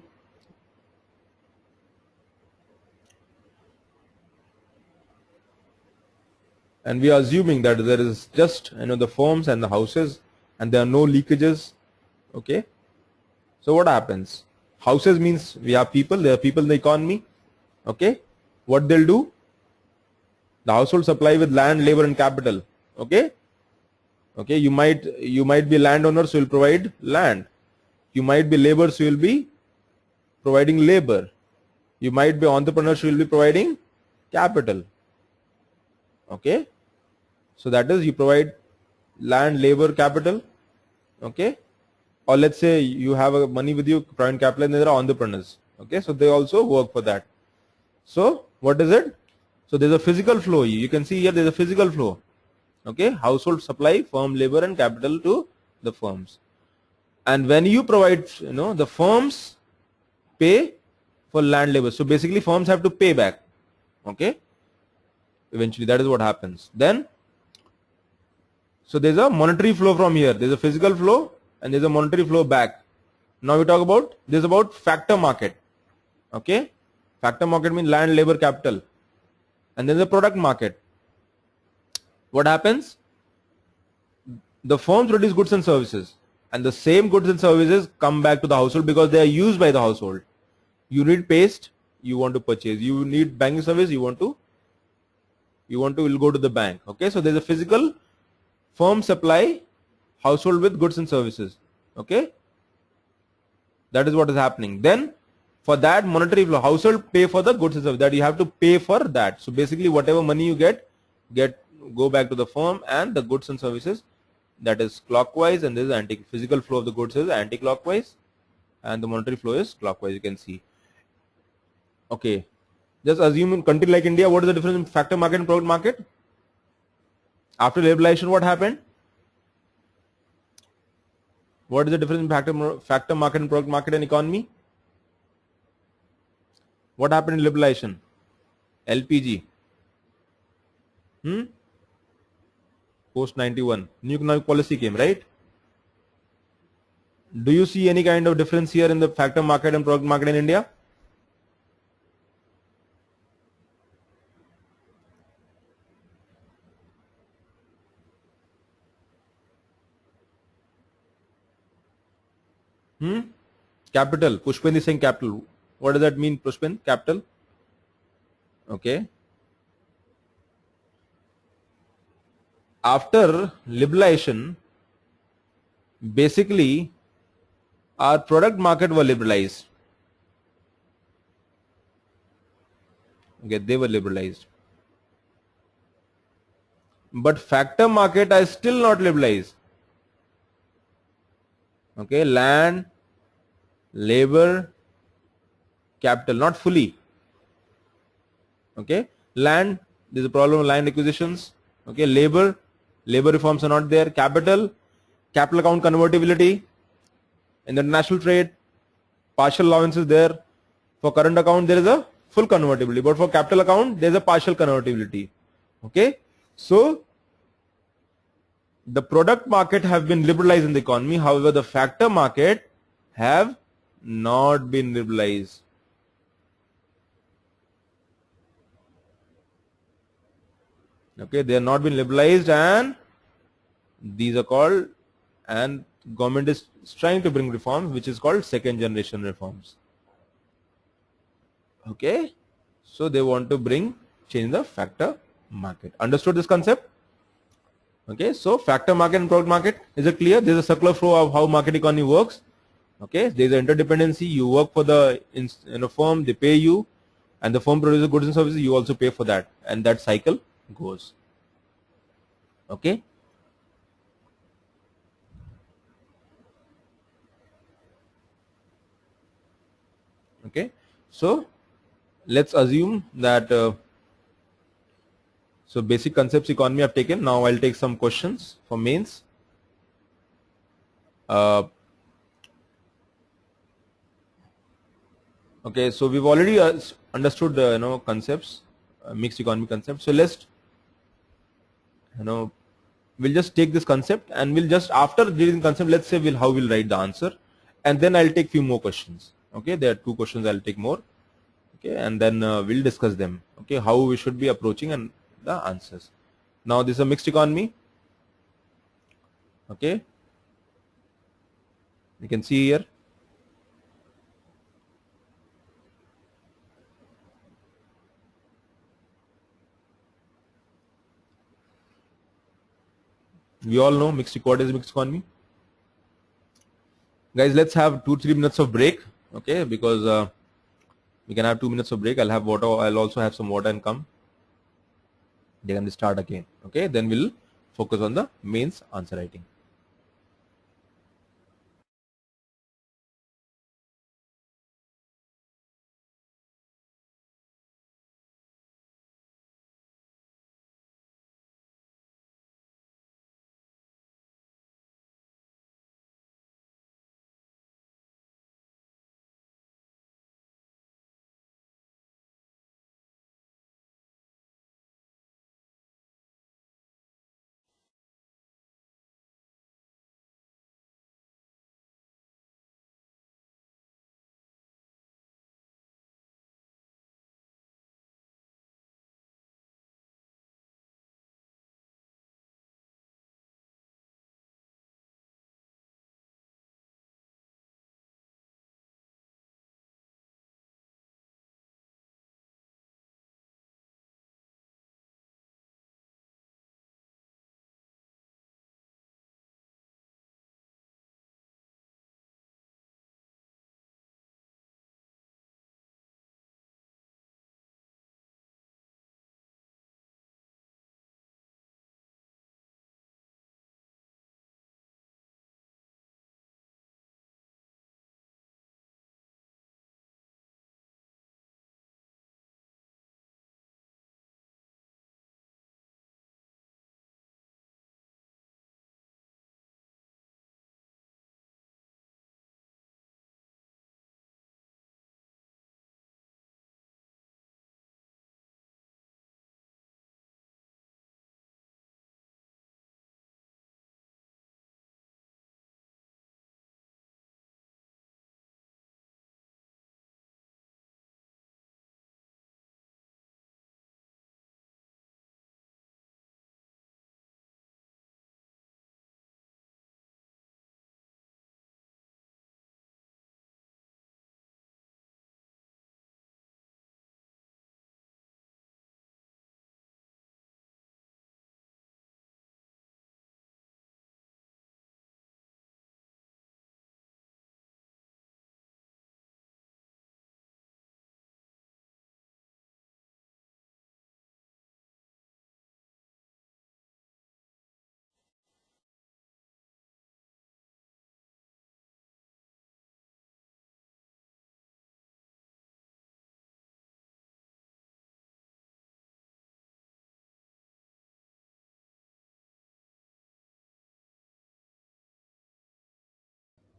[SPEAKER 1] And we are assuming that there is just the firms and the houses and there are no leakages. Okay, so what happens? Houses means we have people, there are people in the economy. Okay, what they'll do? The household supply with land, labor and capital. Okay, okay, you might be landowner, so you'll provide land. You might be labor, so you'll be providing labor. You might be entrepreneur, so you'll be providing capital. Okay, so that is, you provide land, labor, capital. Okay, or let's say you have a money with you, private capital, and there are entrepreneurs. Okay, so they also work for that. So what is it? So there's a physical flow. You can see here there's a physical flow. Okay, household supply, firm labor and capital to the firms. And when you provide, the firms pay for land, labor. So basically firms have to pay back. Okay, eventually that is what happens. Then, so there's a monetary flow from here. There's a physical flow and there's a monetary flow back. Now we talk about, this is about factor market. Okay, factor market means land, labor, capital. And then the product market. What happens? The firms produce goods and services, and the same goods and services come back to the household because they are used by the household. You need paste, you want to purchase. You need banking service, you want to will go to the bank. Okay, so there's a physical firm supply, household with goods and services. Okay, that is what is happening. Then for that monetary flow, household pay for the goods and services, that you have to pay for that. So basically whatever money you get go back to the firm, and the goods and services, that is clockwise, and this is physical flow of the goods is anti-clockwise, and the monetary flow is clockwise, you can see. Okay, just assume in country like India, what is the difference in factor market and product market? After liberalization, what happened? What is the difference in factor market and product market and economy? What happened in liberalization? LPG. Post 91. New economic policy came, right? Do you see any kind of difference here in the factor market and product market in India? Capital. Pushpin is saying capital. What does that mean, Pushpin? Capital? Okay. After liberalization, basically our product market were liberalized. Okay, they were liberalized. But factor market are still not liberalized. Okay, land, labor, capital, not fully. Okay, land, there's a problem with land acquisitions. Okay, labor reforms are not there. Capital account convertibility in the international trade, partial allowances there. For current account, there is a full convertibility, but for capital account, there is a partial convertibility. Okay, so the product market have been liberalized in the economy. However, the factor market have not been liberalized. Okay, they have not been liberalized, and these are called, and government is trying to bring reforms, which is called second generation reforms. Okay, so they want to change the factor market. Understood this concept? Okay, so factor market and product market, is it clear? There is a circular flow of how market economy works. Okay, there is an interdependency. You work for the firm, they pay you, and the firm produces goods and services, you also pay for that, and that cycle goes. Okay, okay, so let's assume that so basic concepts economy I've taken. Now I'll take some questions for mains. Okay, so we've already understood concepts, mixed economy concepts. So let's we'll just take this concept, and we'll just, after reading the concept, let's say how we'll write the answer, and then I'll take few more questions. Okay, there are 2 questions I'll take more. Okay, and then we'll discuss them. Okay, how we should be approaching and the answers. Now this is a mixed economy. Okay, you can see here. We all know mixed economy is mixed economy. Guys, let's have 2-3 minutes of break. Okay, because we can have 2 minutes of break. I'll have water. I'll also have some water and come. Then we start again. Okay, then we'll focus on the mains answer writing.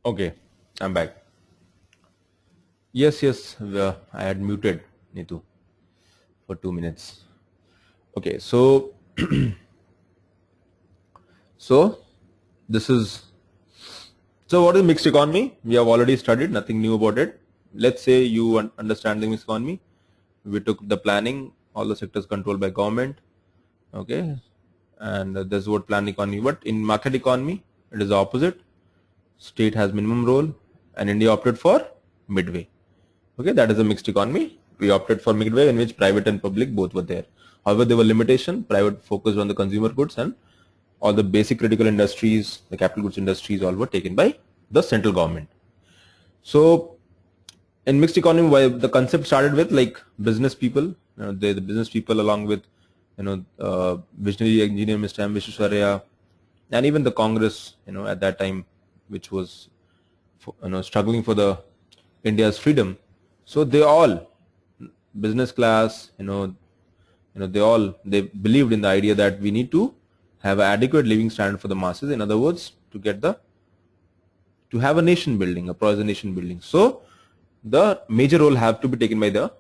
[SPEAKER 1] Okay, I'm back. Yes, I had muted Nitu for 2 minutes. Okay, so this is so what is mixed economy? We have already studied, nothing new about it. Let's say you understand the mixed economy. We took the planning, all the sectors controlled by government. Okay, and there's what planned economy. But in market economy, it is the opposite. State has minimum role, and India opted for midway. Okay, that is a mixed economy. We opted for midway in which private and public both were there. However, there were limitation. Private focused on the consumer goods and all the basic critical industries, the capital goods industries, all were taken by the central government. So in mixed economy, why the concept started with like business people, the business people along with visionary engineer Mr. M. Vishwasarya, and even the Congress, at that time, which was struggling for the India's freedom. So they all business class, they believed in the idea that we need to have an adequate living standard for the masses. In other words, to have a nation building, a progressive nation building. So the major role have to be taken by the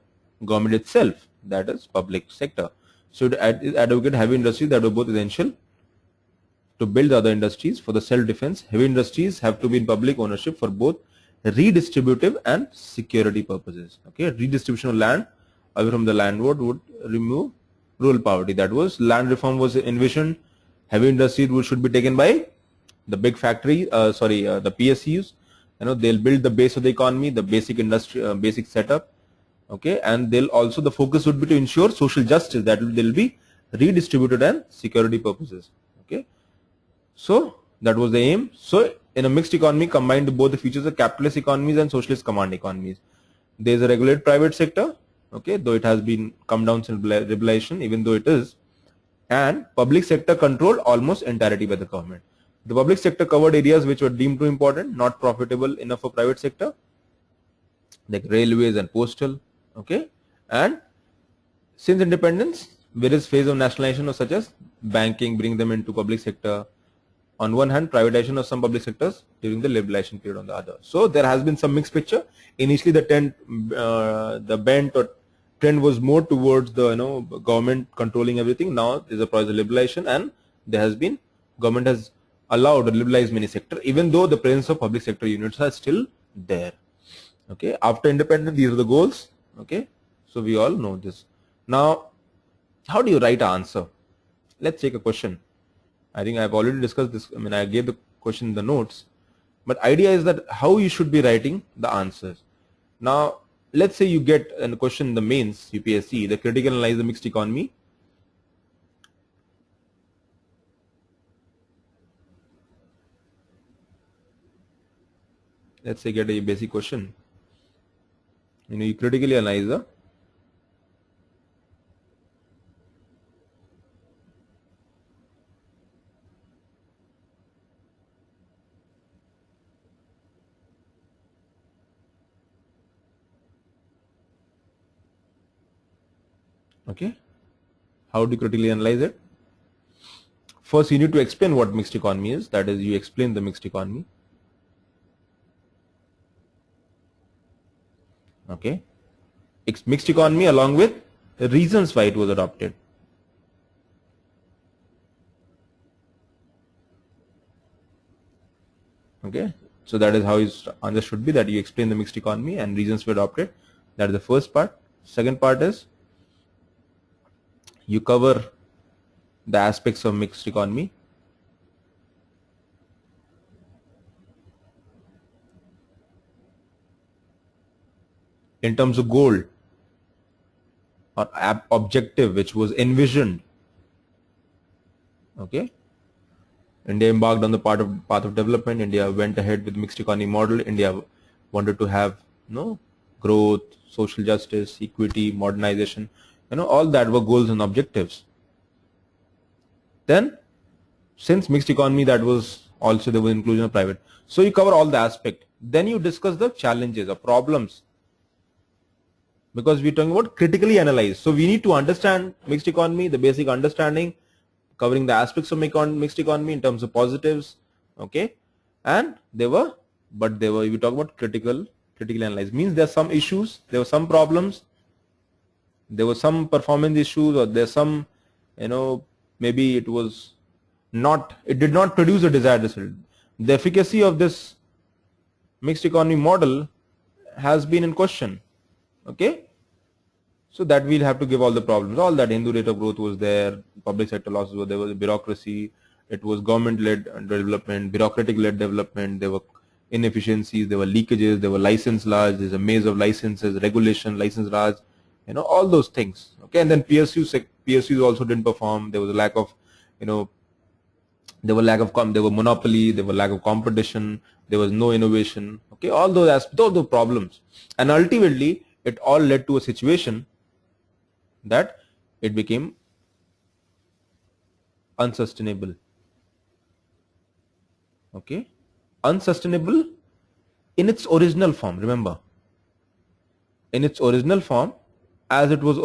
[SPEAKER 1] government itself, that is public sector. So to advocate heavy industries that were both essential to build other industries for the self-defense. Heavy industries have to be in public ownership for both redistributive and security purposes. Okay, redistribution of land away from the landlord would remove rural poverty. That was land reform was envisioned. Heavy industries should be taken by the big factory, the PSUs. They'll build the base of the economy, the basic industry, basic setup. Okay, and they'll also the focus would be to ensure social justice, that they'll be redistributed and security purposes. Okay, so that was the aim. So in a mixed economy, combined both the features of capitalist economies and socialist command economies. There is a regulated private sector. Okay, though it has been come down since liberalization, even though it is, and public sector controlled almost entirety by the government. The public sector covered areas which were deemed too important, not profitable enough for private sector, like railways and postal. Okay, and since independence, various phases of nationalization of such as banking, bring them into public sector. On one hand, privatization of some public sectors during the liberalization period on the other. So there has been some mixed picture. Initially, the bent or trend was more towards the government controlling everything. Now there is a process of liberalization, and there has been government has allowed or liberalized many sectors, even though the presence of public sector units are still there. Okay, after independence, these are the goals. Okay, so we all know this. Now, how do you write an answer? Let's take a question. I think I've already discussed this. I mean, I gave the question in the notes, but idea is that how you should be writing the answers. Now, let's say you get a question in the mains UPSC, the critical analyze the mixed economy. Let's say get a basic question. You critically analyze the okay. How do you critically analyze it? First, you need to explain what mixed economy is. That is, you explain the mixed economy. Okay, it's mixed economy along with the reasons why it was adopted. Okay, so that is how his answer should be, that you explain the mixed economy and reasons were adopted. That is the first part. Second part is you cover the aspects of mixed economy. In terms of goal or objective which was envisioned. Okay, India embarked on the path of development. India went ahead with mixed economy model. India wanted to have growth, social justice, equity, modernization. All that were goals and objectives. Then, since mixed economy, that was also there was inclusion of private. So you cover all the aspect. Then you discuss the challenges or problems, because we're talking about critically analyze. So we need to understand mixed economy, the basic understanding, covering the aspects of mixed economy in terms of positives. Okay, and there were but they were, if you talk about critically analyzed, means there's some issues, there were some problems, there were some performance issues, or there's some, maybe it was not, it did not produce a desired result. The efficacy of this mixed economy model has been in question. Okay, so that we'll have to give all the problems, all that Hindu rate of growth was there, public sector losses were there, was bureaucracy, it was government-led development, bureaucratic-led development, there were inefficiencies, there were leakages, there were license laws, there's a maze of licenses, regulation, license laws, all those things. Okay, and then PSUs also didn't perform. There was a lack of, there were monopoly, there were lack of competition, there was no innovation. Okay, all those aspects, those the problems, and ultimately it all led to a situation that it became unsustainable. Okay, unsustainable in its original form. Remember, in its original form, as it was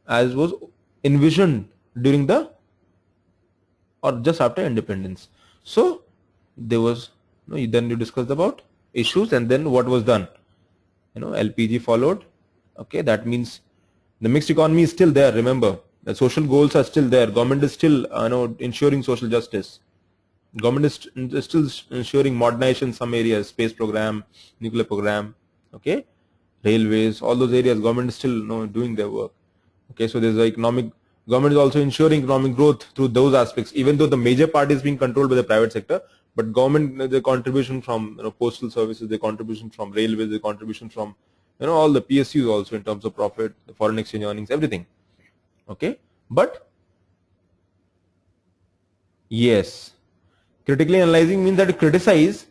[SPEAKER 1] as was envisioned during the or just after independence. So there was, then you discussed about issues, and then what was done? LPG followed. Okay, that means the mixed economy is still there. Remember, the social goals are still there. Government is still ensuring social justice. Government is still ensuring modernization in some areas, space program, nuclear program. Okay, railways, all those areas, government is still doing their work. Okay, so there's economic, government is also ensuring economic growth through those aspects, even though the major part is being controlled by the private sector. But government, the contribution from postal services, the contribution from railways, the contribution from all the PSUs also in terms of profit, the foreign exchange earnings, everything. Okay, but yes, critically analyzing means that you criticize,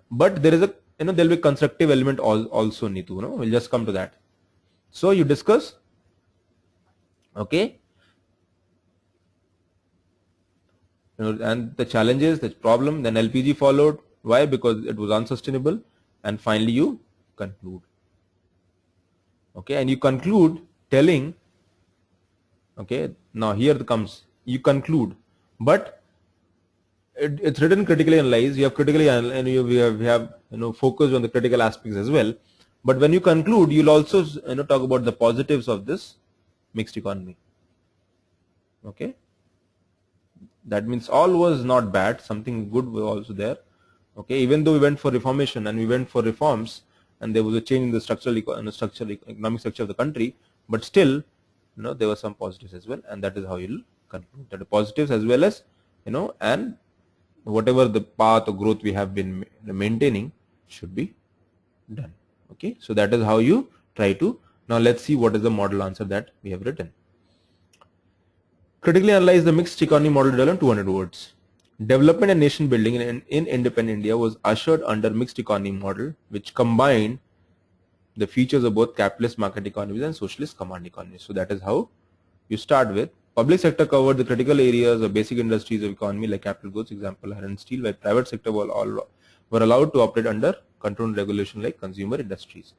[SPEAKER 1] but there is a there will be constructive element also, Neetu. We'll just come to that. So you discuss. Okay, and the challenges, the problem, then LPG followed. Why? Because it was unsustainable, and finally you conclude. Okay, and you conclude telling. Okay, now here it comes. You conclude, but it's written critically analyzed. You have critically and we have focused on the critical aspects as well. But when you conclude, you'll also talk about the positives of this mixed economy. Okay, that means all was not bad. Something good was also there. Okay, even though we went for reformation and we went for reforms, and there was a change in the economic structure of the country, but still, there were some positives as well, and that is how you'll conclude that the positives as well as and whatever the path of growth we have been maintaining should be done. Okay, so that is how you try to. Now let's see what is the model answer that we have written. Critically analyze the mixed economy model developed in 200 words. Development and nation building in independent India was ushered under mixed economy model, which combined the features of both capitalist market economies and socialist command economies. So that is how you start with. Public sector covered the critical areas of basic industries of economy like capital goods, example iron and steel, while private sector were allowed to operate under control and regulation like consumer industries.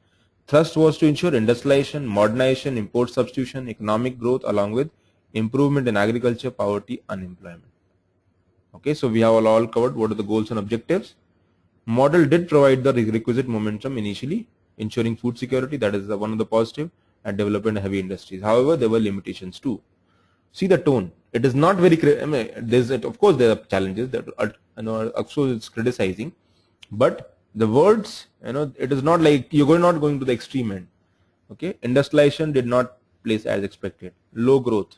[SPEAKER 1] Thrust was to ensure industrialization, modernization, import substitution, economic growth along with improvement in agriculture, poverty, unemployment. Okay, so we have all covered what are the goals and objectives. Model did provide the requisite momentum initially, ensuring food security, that is one of the positive, and development heavy industries. However, there were limitations too. See the tone. It is not very. Of course, there are challenges that also it's criticizing, but the words, it is not like you're not going to the extreme end. Okay, industrialization did not place as expected. Low growth.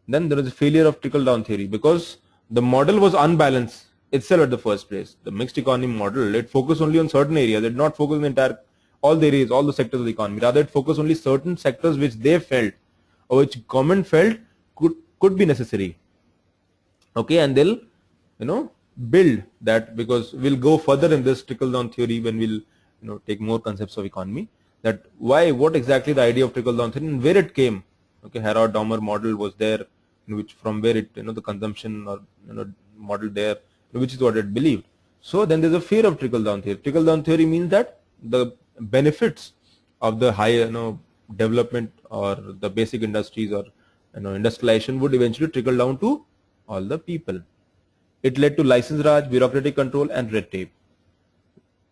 [SPEAKER 1] Then there is a failure of trickle down theory because the model was unbalanced itself at the first place. The mixed economy model, it focused only on certain areas. It did not focus on all the areas, all the sectors of the economy. Rather, it focused only certain sectors which they felt or which government felt could be necessary. Okay, and they'll build that, because we'll go further in this trickle down theory when we'll take more concepts of economy, that what exactly the idea of trickle down theory and where it came. Okay, Harrod Dahmer model was there, which from where it the consumption or model there, which is what it believed. So then there's a fear of trickle down theory. Trickle down theory means that the benefits of the higher development or the basic industries or industrialization would eventually trickle down to all the people. It led to license raj, bureaucratic control, and red tape.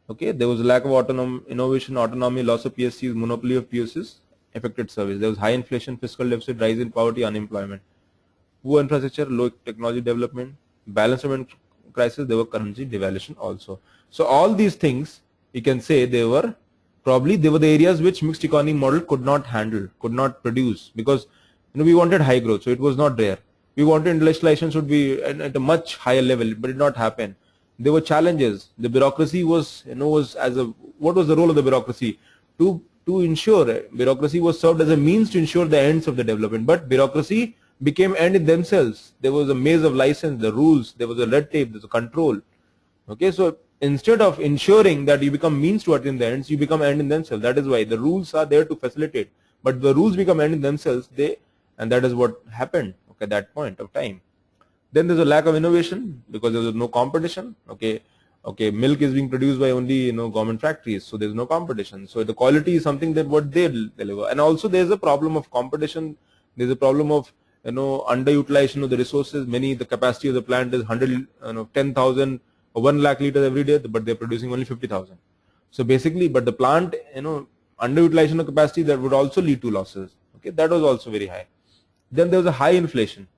[SPEAKER 1] Okay, there was a lack of innovation, autonomy, loss of PSUs, monopoly of PSUs, affected service. There was high inflation, fiscal deficit, rise in poverty, unemployment, poor infrastructure, low technology development, balance payment crisis. There were currency devaluation also. So all these things, you can say they were the areas which mixed economy model could not handle, could not produce, because we wanted high growth, so it was not there. We wanted industrialization should be at a much higher level, but it did not happen. There were challenges. The bureaucracy was, what was the role of the bureaucracy? To ensure, bureaucracy was served as a means to ensure the ends of the development, but bureaucracy became end in themselves. There was a maze of license, the rules, there was a red tape, there's a control. Okay, so instead of ensuring that you become means to attain the ends, you become end in themselves. That is why the rules are there to facilitate, but the rules become end in themselves. And that is what happened. Okay, at that point of time. Then there's a lack of innovation because there was no competition. Okay, milk is being produced by only government factories, so there's no competition. So the quality is something that what they deliver, and also there's a problem of competition. There's a problem of underutilization of the resources. The capacity of the plant is 10,000 or 1 lakh liters every day, but they're producing only 50,000. So basically, but the plant underutilization of capacity, that would also lead to losses. Okay, that was also very high. Then there was a high inflation.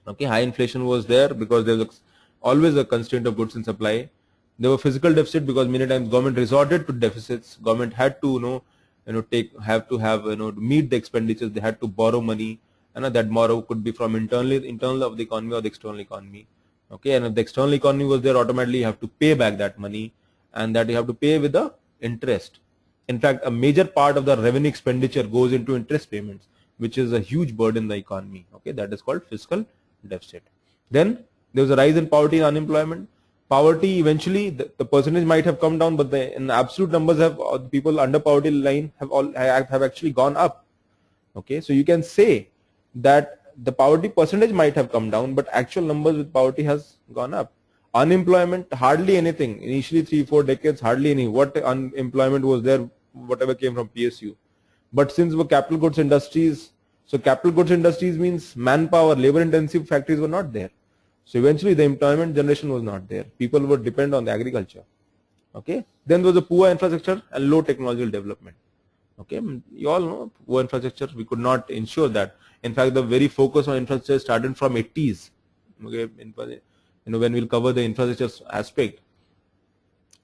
[SPEAKER 1] Okay, high inflation was there because there was always a constraint of goods in supply. There were physical deficit because many times government resorted to deficits. Government had to to meet the expenditures. They had to borrow money, and that borrow could be from internal of the economy or the external economy. Okay, and if the external economy was there, automatically you have to pay back that money, and that you have to pay with the interest. In fact, a major part of the revenue expenditure goes into interest payments, which is a huge burden in the economy. Okay, that is called fiscal deficit. Then there was a rise in poverty and unemployment. Poverty, eventually the percentage might have come down, but in absolute numbers people under poverty line have actually gone up. Okay, so you can say that the poverty percentage might have come down, but actual numbers with poverty has gone up. Unemployment, hardly anything. Initially 3-4 decades, hardly any. What unemployment was there? Whatever came from PSU. But since we're capital goods industries, so capital goods industries means manpower, labor intensive factories were not there. So eventually the employment generation was not there. People would depend on the agriculture. Okay. Then there was a poor infrastructure and low technological development. Okay. You all know poor infrastructure, we could not ensure that. In fact, the very focus on infrastructure started from 80s. Okay. When we'll cover the infrastructure aspect,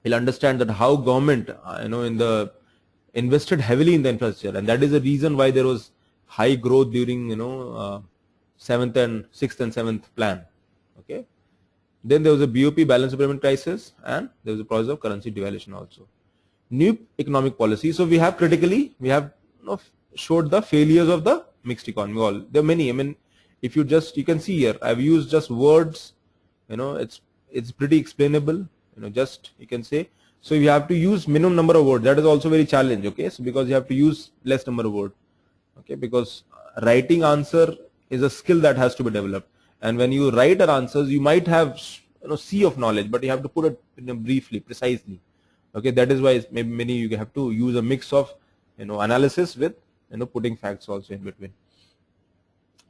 [SPEAKER 1] we'll understand that how government, invested heavily in the infrastructure, and that is the reason why there was high growth during 6th and 7th plan. Okay. Then there was a BOP, balance of payment crisis, and there was a process of currency devaluation also. New economic policy. So we have showed the failures of the mixed economy. There are many. I mean, if you can see here, I've used just words. It's pretty explainable. You can say. So you have to use minimum number of words. That is also very challenge. Okay, so because you have to use less number of words. Okay, because writing answer is a skill that has to be developed. And when you write our answers, you might have sea of knowledge, but you have to put it briefly, precisely. Okay, that is why maybe you have to use a mix of analysis with putting facts also in between.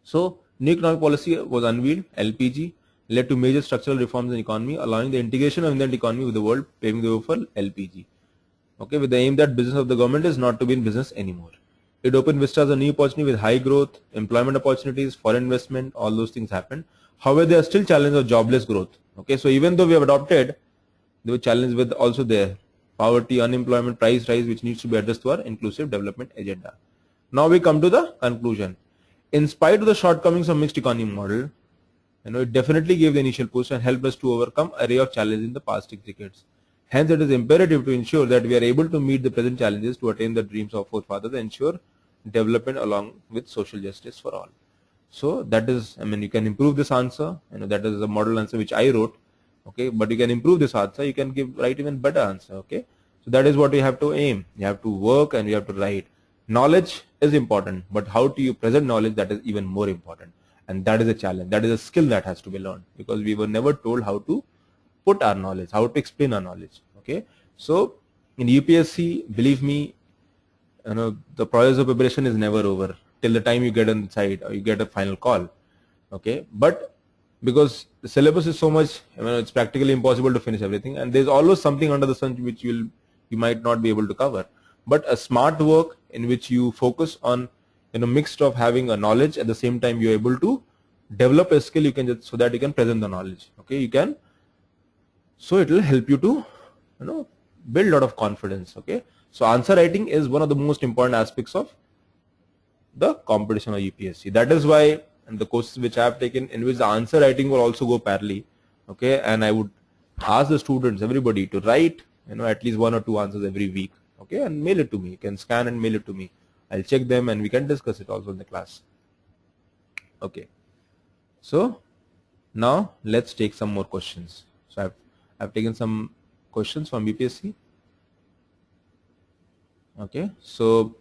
[SPEAKER 1] So new economic policy was unveiled. LPG led to major structural reforms in the economy, allowing the integration of Indian economy with the world, paving the way for LPG. Okay, with the aim that business of the government is not to be in business anymore. It opened vistas of new opportunity with high growth, employment opportunities, foreign investment, all those things happened. However, there are still challenges of jobless growth. Okay, so even though we have adopted, there were challenges with also there. Poverty, unemployment, price rise, which needs to be addressed to our inclusive development agenda. Now we come to the conclusion. In spite of the shortcomings of mixed economy model, it definitely gave the initial push and helped us to overcome an array of challenges in the past 6 decades. Hence, it is imperative to ensure that we are able to meet the present challenges to attain the dreams of forefathers and ensure development along with social justice for all. So that is, you can improve this answer. That is a model answer which I wrote. Okay, but you can improve this answer. You can write even better answer. Okay, so that is what you have to aim. You have to work and you have to write. Knowledge is important, but how do you present knowledge, that is even more important. And that is a challenge. That is a skill that has to be learned, because we were never told how to put our knowledge, how to explain our knowledge. Okay, so in UPSC, believe me, the process of preparation is never over till the time you get inside or you get a final call. Okay, but because the syllabus is so much, it's practically impossible to finish everything, and there's always something under the sun which you might not be able to cover. But a smart work in which you focus on, mixed of having a knowledge, at the same time you're able to develop a skill, you can just, so that you can present the knowledge. Okay, you can, so it will help you to, build a lot of confidence. Okay, so answer writing is one of the most important aspects of the competition of UPSC. That is why, and the courses which I have taken, in which the answer writing will also go parallelly. Okay, and I would ask the students, everybody, to write, at least 1 or 2 answers every week. Okay, and mail it to me. You can scan and mail it to me. I'll check them and we can discuss it also in the class. Okay, so now let's take some more questions. So I've taken some questions from UPSC. Okay, so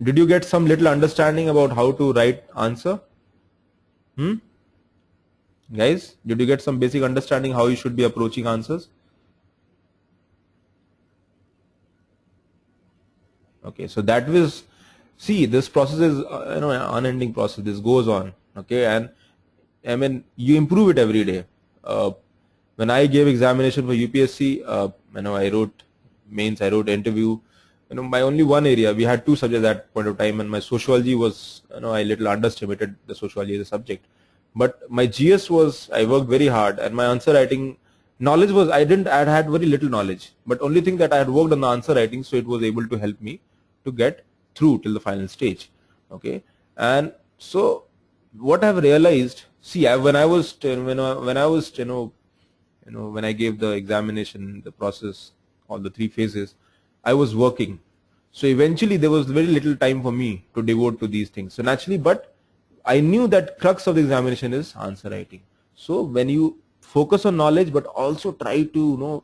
[SPEAKER 1] did you get some little understanding about how to write answer? Guys, did you get some basic understanding how you should be approaching answers? Okay, so that was, see, this process is an unending process. This goes on. Okay, and I mean, you improve it every day. When I gave examination for UPSC, I wrote mains, I wrote interview. My only one area, we had 2 subjects at that point of time, and my sociology was, I little underestimated the sociology as a subject. But my GS was, I worked very hard, and my answer writing knowledge was, I had very little knowledge, but only thing that I had worked on the answer writing, so it was able to help me to get through till the final stage. Okay, and so what I've realized, see, when I gave the examination, the process, all the 3 phases, I was working. So eventually there was very little time for me to devote to these things. So naturally, but I knew that crux of the examination is answer writing. So when you focus on knowledge, but also try to,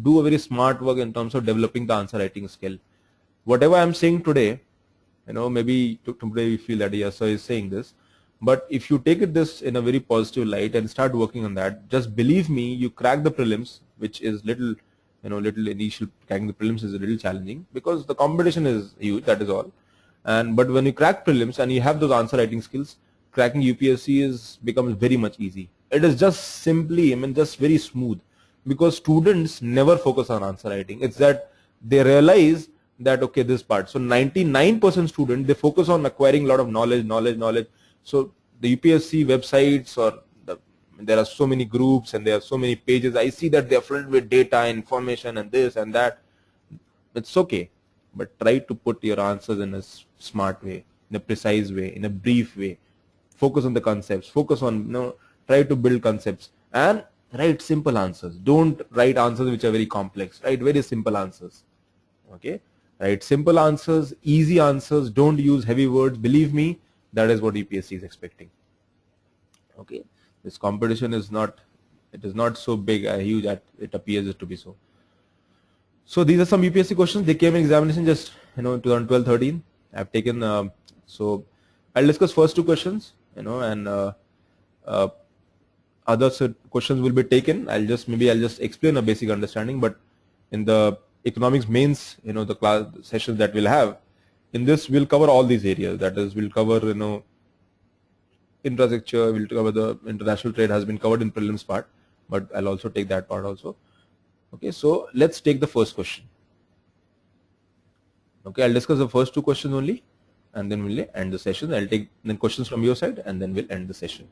[SPEAKER 1] do a very smart work in terms of developing the answer writing skill. Whatever I'm saying today, maybe today you feel that yes, sir is saying this, but if you take it this in a very positive light and start working on that, just believe me, you crack the prelims, which is little initial, cracking the prelims is a little challenging because the competition is huge, that is all. But when you crack prelims and you have those answer writing skills, cracking UPSC becomes very much easy. It is just simply, just very smooth, because students never focus on answer writing. It's that they realize that, okay, this part. So 99% student, they focus on acquiring a lot of knowledge. So the UPSC websites, or there are so many groups and there are so many pages. I see that they are filled with data, information, and this and that. It's okay, but try to put your answers in a smart way, in a precise way, in a brief way. Focus on the concepts. Focus on, try to build concepts and write simple answers. Don't write answers which are very complex. Write very simple answers. Okay, write simple answers, easy answers. Don't use heavy words. Believe me, that is what UPSC is expecting. Okay, this competition is not so big, huge as it appears it to be so. So these are some UPSC questions. They came in examination just 2012-13. I've taken so I'll discuss first 2 questions, and other questions will be taken. I'll just explain a basic understanding, but in the economics mains, the class sessions that we'll have, in this we'll cover all these areas. That is, we'll cover infrastructure, we'll cover the international trade, has been covered in prelims part, but I'll also take that part also. Okay, so let's take the first question. Okay, I'll discuss the first 2 questions only, and then we'll end the session. I'll take then questions from your side, and then we'll end the session.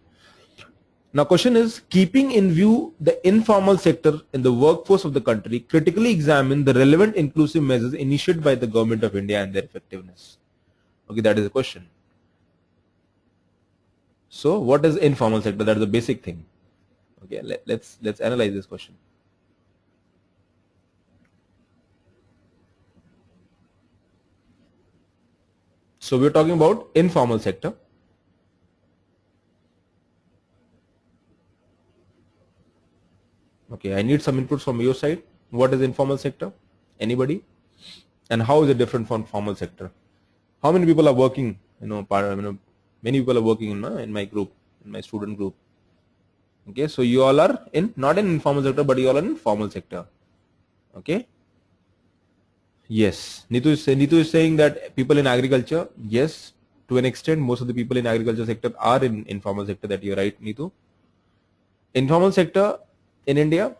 [SPEAKER 1] Now, question is, keeping in view the informal sector in the workforce of the country, critically examine the relevant inclusive measures initiated by the government of India and their effectiveness. Okay, that is the question. So, what is informal sector? That is the basic thing. Okay, let's analyze this question. So, we're talking about informal sector. Okay, I need some inputs from your side. What is informal sector? Anybody? And how is it different from formal sector? How many people are working? Many people are working in my group, in my student group. Okay, so you all are not in informal sector, but you all are in formal sector. Okay. Yes, Nitu is saying that people in agriculture. Yes, to an extent, most of the people in agriculture sector are in informal sector. That you're right, Neetu. Informal sector in India,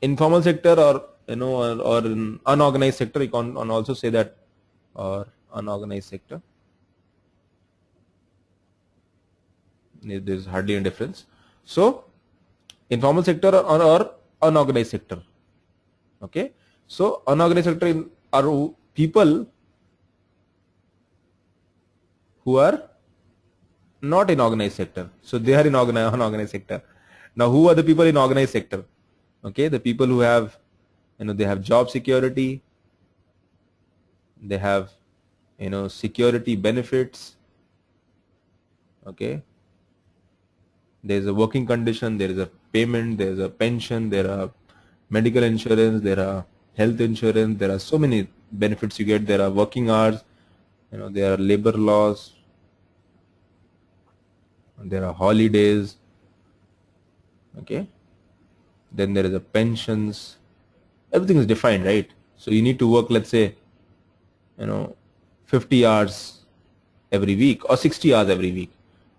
[SPEAKER 1] informal sector, or or in unorganized sector, you can also say that, or unorganized sector. There's hardly any difference. So informal sector or unorganized sector. Okay, so unorganized sector are people who are not in organized sector. So they are in unorganized sector. Now who are the people in organized sector? Okay, the people who have, they have job security, they have, security benefits. Okay, there is a working condition, there is a payment, there is a pension, there are medical insurance, there are health insurance, there are so many benefits you get. There are working hours, there are labor laws, there are holidays. Okay, then there is a pensions. Everything is defined, right? So you need to work, let's say, 50 hours every week or 60 hours every week,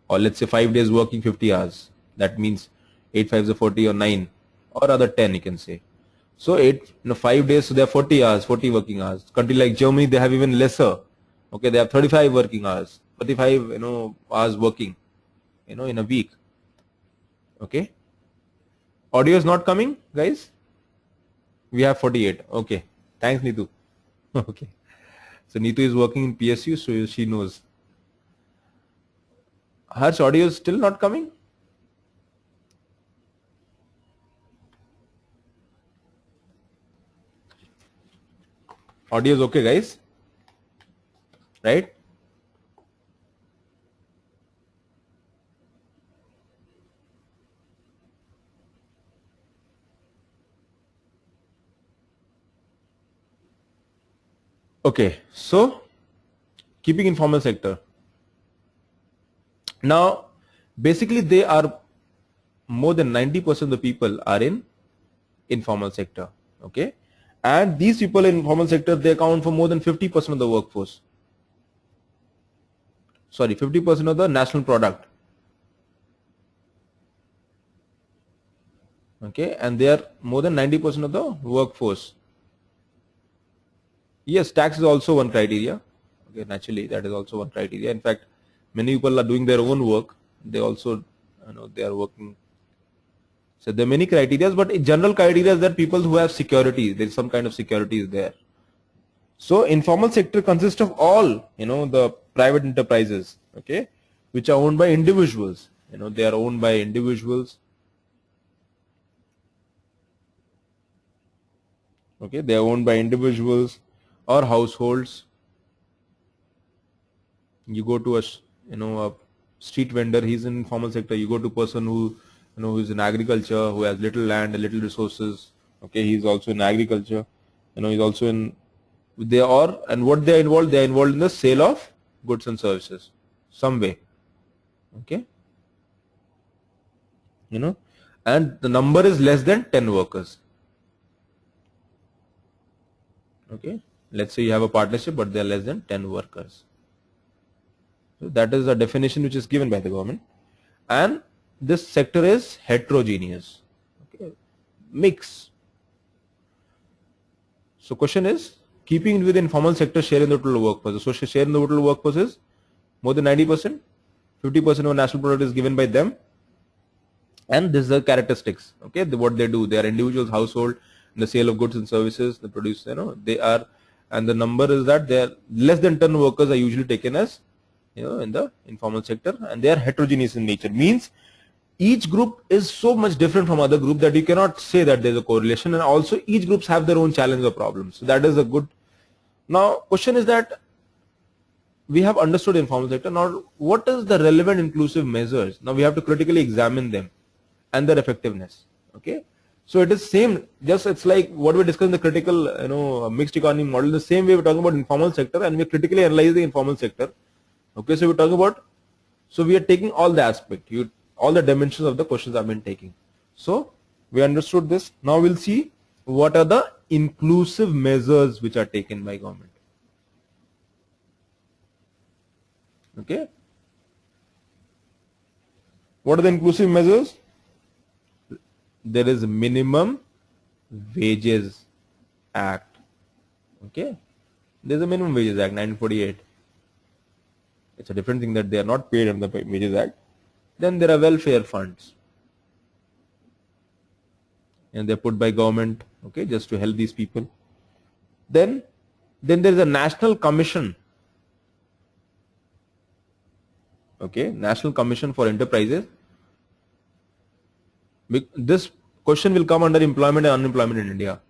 [SPEAKER 1] or let's say 5 days working 50 hours. That means 8 5s are 40, or 9, or other 10 you can say. So 5 days, so they have 40 hours, 40 working hours. Country like Germany, they have even lesser. Okay, they have 35 working hours, 35 hours working in a week. Okay, audio is not coming, guys. We have 48. Okay, thanks, Neetu. Okay, so Neetu is working in PSU, so she knows. Harsh, audio is still not coming. Audio is okay, guys, right? Okay, so keeping informal sector. Now, basically, they are more than 90% of the people are in informal sector. Okay, and these people in informal sector, they account for more than 50% of the workforce. Sorry, 50% of the national product. Okay, and they are more than 90% of the workforce. Yes, tax is also one criteria. Okay, naturally, that is also one criteria. In fact, many people are doing their own work. They also, they are working. So there are many criteria, but in general criteria is that people who have security, there is some kind of security is there. So informal sector consists of all, the private enterprises, okay, which are owned by individuals. They are owned by individuals. Okay, they are owned by individuals or households. You go to a street vendor, he's in informal sector. You go to a person who who is in agriculture, who has little land and little resources. Okay, he's also in agriculture. He's also in, they are, and what they are involved in the sale of goods and services some way. Okay, and the number is less than 10 workers. Okay, let's say you have a partnership, but there are less than 10 workers. So that is a definition which is given by the government, and this sector is heterogeneous. Okay, mix. So question is, keeping with informal sector share in the total workforce. So share in the total workforce is more than 90%. 50% of national product is given by them, and this is the characteristics. Okay, what they do, they are individuals, household, in the sale of goods and services. They produce, they are, and the number is that they are less than 10 workers are usually taken as, in the informal sector, and they are heterogeneous in nature. Means each group is so much different from other group that you cannot say that there is a correlation, and also each groups have their own challenge or problems. So that is a good. Now question is that we have understood informal sector. Now what is the relevant inclusive measures? Now we have to critically examine them and their effectiveness. Okay, so it is same, just it's like what we discussed in the critical mixed economy model. The same way we're talking about informal sector, and we're critically analyzing the informal sector. Okay, so we're talking about, so we are taking all the aspect, all the dimensions of the questions I've been taking. So we understood this. Now we'll see what are the inclusive measures which are taken by government. Okay. What are the inclusive measures? There is Minimum Wages Act. Okay. There's a Minimum Wages Act 1948. It's a different thing that they are not paid under the Wages Act. Then there are welfare funds, and they're put by government, okay, just to help these people. Then there is a National Commission, okay, National Commission for Enterprises. This question will come under employment and unemployment in India.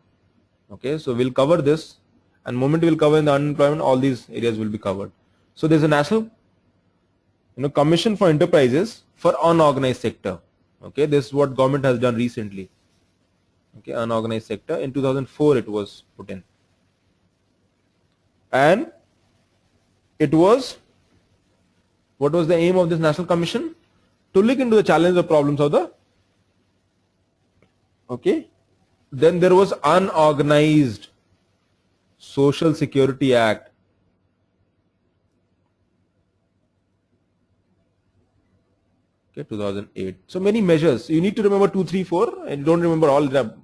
[SPEAKER 1] Okay, so we'll cover this, and moment we'll cover in the unemployment, all these areas will be covered. So there's a National Commission for Enterprises for unorganized sector. Okay, this is what government has done recently. Okay, unorganized sector in 2004 it was put in, and it was, what was the aim of this National Commission? To look into the challenges or problems of the, okay. Then there was Unorganized Social Security Act. Okay, 2008. So many measures. You need to remember 2, 3, 4, and don't remember all. There are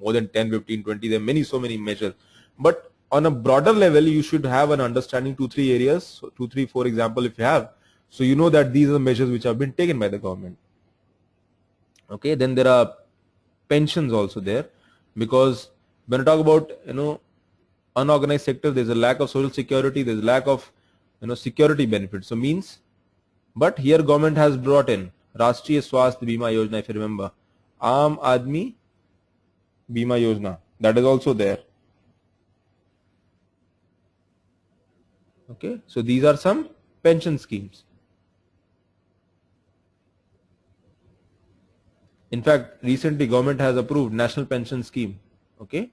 [SPEAKER 1] more than 10, 15, 20. There are many, so many measures. But on a broader level, you should have an understanding 2, 3 areas. So 2, 3, 4 example if you have. So you know that these are the measures which have been taken by the government. Okay, then there are pensions also there, because when I talk about unorganized sector, there's a lack of social security, there's a lack of security benefits. So means, but here government has brought in Rashtriya Swasthya Bima Yojana, if you remember, Aam Aadmi Bima Yojana, that is also there. Okay, so these are some pension schemes. In fact, recently government has approved National Pension Scheme. Okay,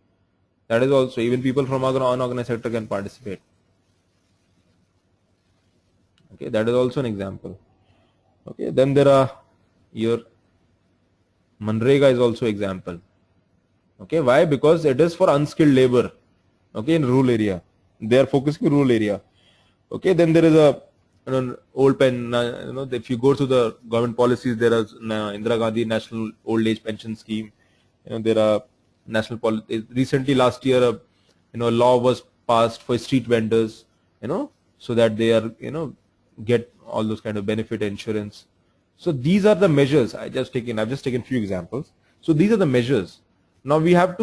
[SPEAKER 1] that is also, even people from unorganized sector can participate. Okay, that is also an example. Okay, then there are your Manrega is also example. Okay, why? Because it is for unskilled labor. Okay, in rural area, they are focusing rural area. Okay, then there is a old pen. If you go to the government policies, there is Indira Gandhi National Old Age Pension Scheme. There are national recently last year, law was passed for street vendors. So that they are get all those kind of benefit insurance. So these are the measures. I've just taken few examples. So these are the measures. Now we have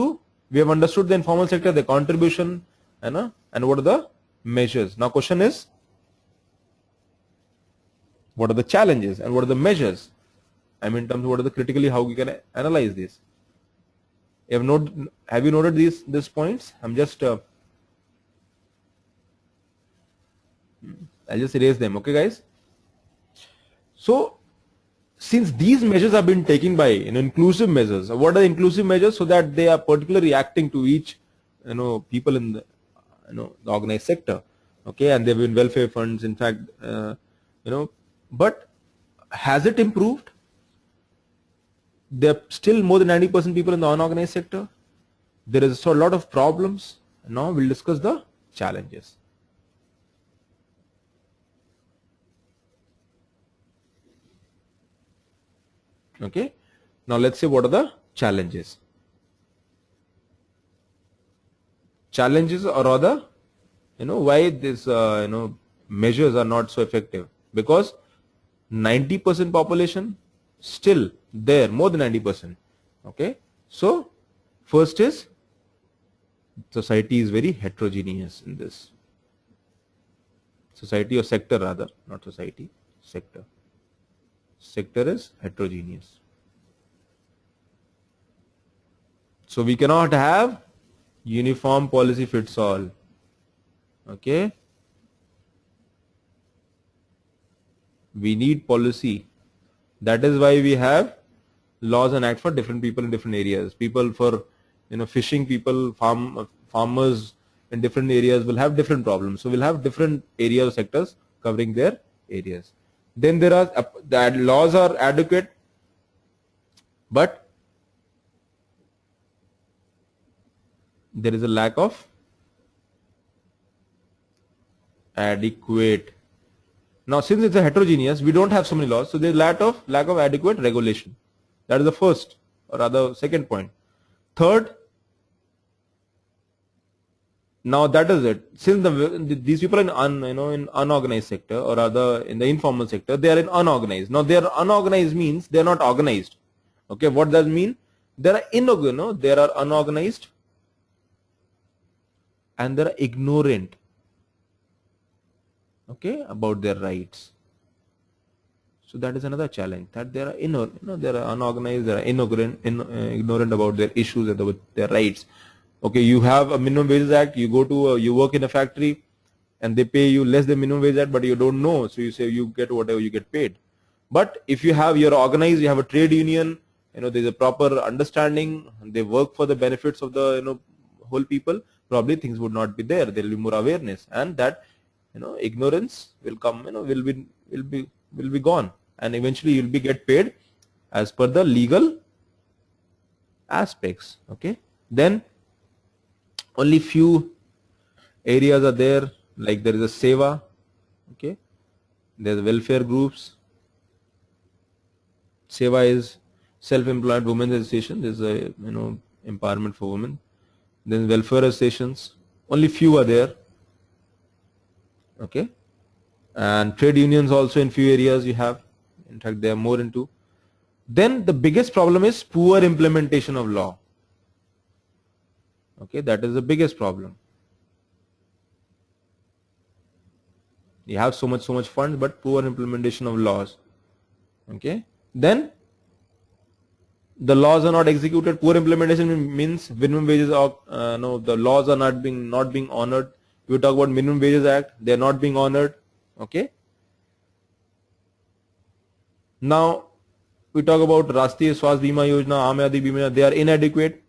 [SPEAKER 1] understood the informal sector, the contribution, and what are the measures. Now question is, what are the challenges and what are the measures? I mean, in terms of what are the critically, how we can analyze this. Have you noted these points? I'm just I'll just erase them. Okay, guys. So since these measures have been taken by inclusive measures, what are the inclusive measures? So that they are particularly reacting to each people in the the organized sector. Okay, and there have been welfare funds. In fact, but has it improved? There are still more than 90% people in the unorganized sector. There is a lot of problems. Now we'll discuss the challenges. Okay, now let's say what are the challenges. Challenges, or rather, why these measures are not so effective? Because 90% population still there, more than 90%. Okay, so first is society is very heterogeneous in this. Society or sector rather, not society, sector. Sector is heterogeneous. So we cannot have uniform policy fits all. Okay, we need policy. That is why we have laws and act for different people in different areas. People for fishing, people farmers in different areas will have different problems. So we'll have different areas or sectors covering their areas. Then there are that laws are adequate, but there is a lack of adequate Now, since it's a heterogeneous, we don't have so many laws, so there's lack of adequate regulation. That is the first, or rather second point. Third, now that is it. Since these people in in unorganized sector, or rather in the informal sector, they are in unorganized. Now they are unorganized means they are not organized. Okay, what does it mean? They are they are unorganized and they are ignorant. Okay, about their rights. So that is another challenge, that they are they are unorganized, they are ignorant about their issues and about their rights. Okay, you have a minimum wages act, you go to you work in a factory and they pay you less than minimum wage act, but you don't know, so you say you get whatever you get paid. But if you're organized, you have a trade union, there's a proper understanding, they work for the benefits of the whole people, probably things would not be there. There will be more awareness, and that ignorance will come, will be gone, and eventually you'll be get paid as per the legal aspects. Okay, then only few areas are there, like there is a seva. Okay, there's welfare groups. Seva is self-employed women's association. There's a empowerment for women. Then welfare associations, only few are there. Okay, and trade unions also in few areas you have. In fact, they are more into. Then the biggest problem is poor implementation of law. Okay, that is the biggest problem. You have so much funds, but poor implementation of laws. Okay, then the laws are not executed. Poor implementation means minimum wages are the laws are not being honored. We talk about Minimum Wages Act, they are not being honored. Okay. Now we talk about Rashtriya Swasthya Bima Yojana, Aam Aadmi Bima Yojana, they are inadequate.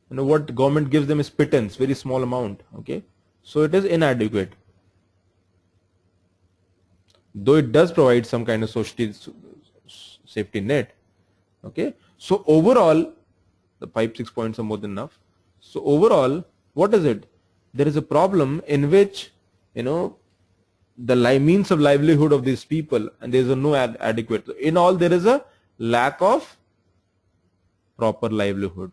[SPEAKER 1] What government gives them is pittance, very small amount. Okay, so it is inadequate. Though it does provide some kind of safety net. Okay, so overall, the 5-6 points are more than enough. So overall, what is it? There is a problem in which the means of livelihood of these people, and there is no adequate. In all, there is a lack of proper livelihood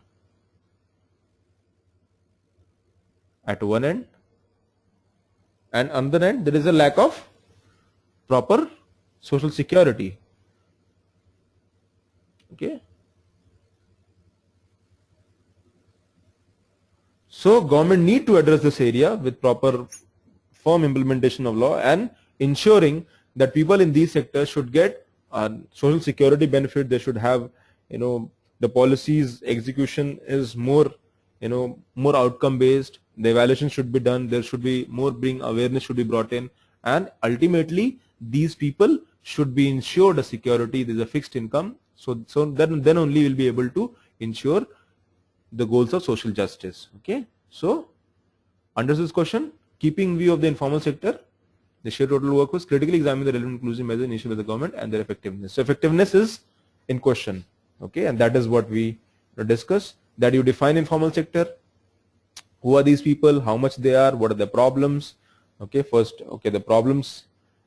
[SPEAKER 1] at one end, and on the other end there is a lack of proper social security. Okay. So government need to address this area with proper firm implementation of law and ensuring that people in these sectors should get social security benefit. They should have, the policies execution is more, more outcome based. The evaluation should be done. There should be more awareness should be brought in, and ultimately these people should be ensured a security. There is a fixed income. So then only we'll be able to ensure the goals of social justice. Okay, so under this question, keeping view of the informal sector, the share total workforce, critically examine the relevant inclusive measures initiated by the government and their effectiveness. So effectiveness is in question. Okay, and that is what we discuss, that you define informal sector, who are these people, how much they are, what are the problems. Okay, first, okay, the problems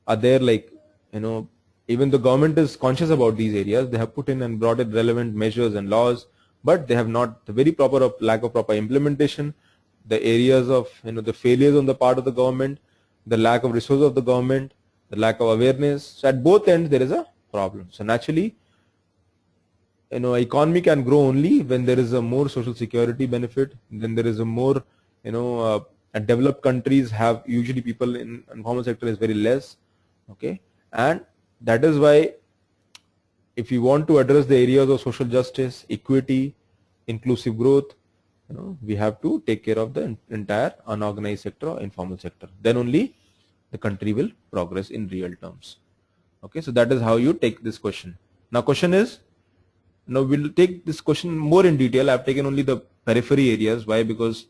[SPEAKER 1] are there, like even the government is conscious about these areas, they have put in and brought in relevant measures and laws, but they have not the very proper lack of proper implementation, the areas of the failures on the part of the government, the lack of resources of the government, the lack of awareness. So at both ends there is a problem. So naturally, economy can grow only when there is a more social security benefit. Then there is a more and developed countries have usually people in informal sector is very less. Okay, and that is why if you want to address the areas of social justice, equity, inclusive growth, we have to take care of the entire unorganized sector or informal sector. Then only the country will progress in real terms. Okay, so that is how you take this question. Now question is, we'll take this question more in detail. I've taken only the periphery areas. Why? Because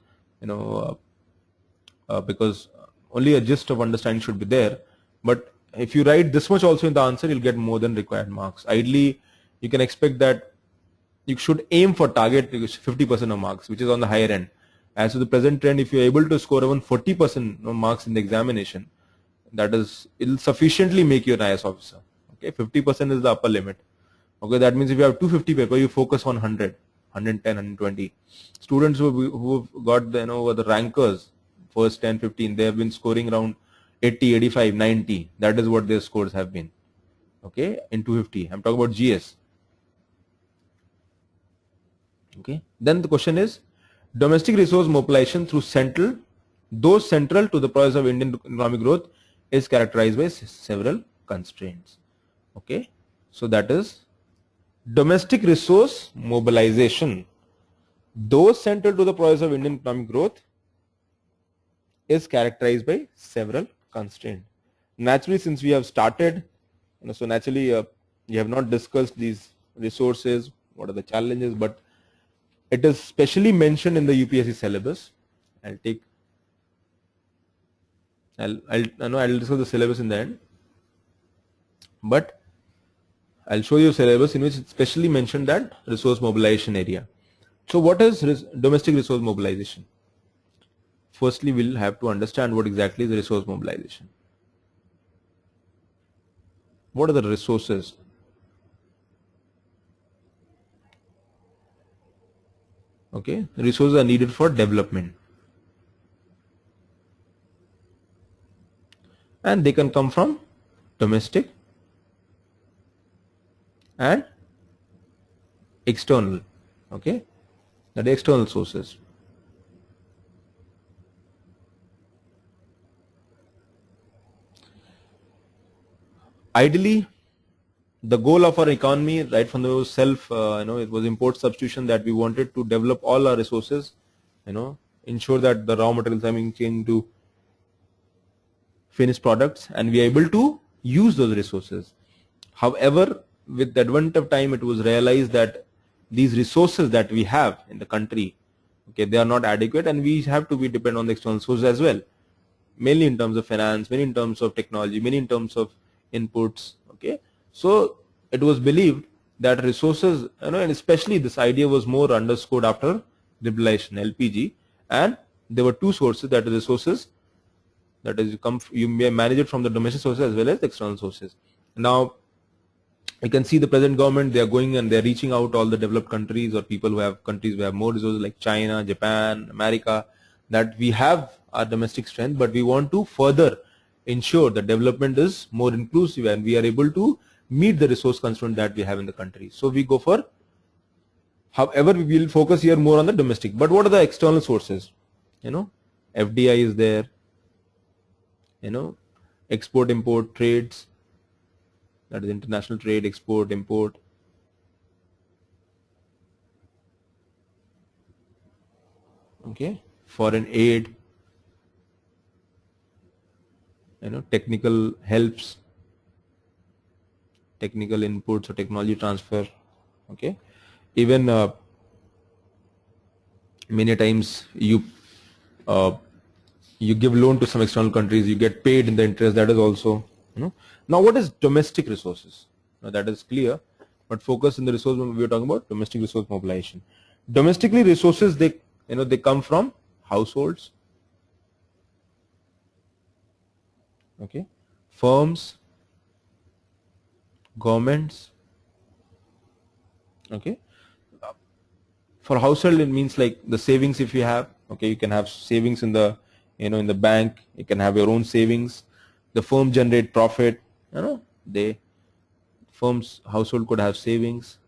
[SPEAKER 1] because only a gist of understanding should be there. But if you write this much also in the answer, you'll get more than required marks. Ideally, you can expect that you should aim for target 50% of marks, which is on the higher end. As to the present trend, if you're able to score around 40% marks in the examination, that is, it'll sufficiently make you an IAS officer. Okay, 50% is the upper limit. Okay, that means if you have 250 paper, you focus on 100, 110, 120. Students who've got the, the rankers, first 10, 15, they have been scoring around 80, 85, 90. That is what their scores have been. Okay, in 250. I'm talking about GS. Okay, then the question is, domestic resource mobilization through those central to the process of Indian economic growth is characterized by several constraints. Okay, so that is domestic resource mobilization, those central to the process of Indian economic growth, is characterized by several constraints. Naturally, since we have started, so naturally we have not discussed these resources, what are the challenges, but it is specially mentioned in the UPSC syllabus. I'll discuss the syllabus in the end, but I'll show you a syllabus in which it's specially mentioned that resource mobilization area. So what is domestic resource mobilization? Firstly, we'll have to understand what exactly is the resource mobilization. What are the resources? Okay, resources are needed for development, and they can come from domestic and external. Okay, that is external sources. Ideally, the goal of our economy right from the self, it was import substitution, that we wanted to develop all our resources, ensure that the raw materials are being changed to finished products, and we are able to use those resources. However, with the advent of time, it was realized that these resources that we have in the country, okay, they are not adequate, and we have to be dependent on the external sources as well, mainly in terms of finance, mainly in terms of technology, mainly in terms of inputs. Okay, so it was believed that resources, and especially this idea was more underscored after liberalization, LPG, and there were two sources, that is resources, that is you may manage it from the domestic sources as well as the external sources. Now you can see the present government, they are going and they are reaching out all the developed countries, or people who have countries who have more resources like China, Japan, America, that we have our domestic strength, but we want to further ensure that development is more inclusive and we are able to meet the resource constraint that we have in the country. So we go for, however, we will focus here more on the domestic. But what are the external sources? FDI is there, export import trades, that is international trade, export import. Okay, foreign aid, technical helps, technical inputs or technology transfer. Okay, even many times you give loan to some external countries, you get paid in the interest, that is also. Now what is domestic resources? Now that is clear, but focus in the resource, we are talking about domestic resource mobilization. Domestically resources, they come from households, okay, firms, governments. Okay, for household it means like the savings, if you have, okay, you can have savings in the in the bank, you can have your own savings. The firm generate profit, firms, household could have savings,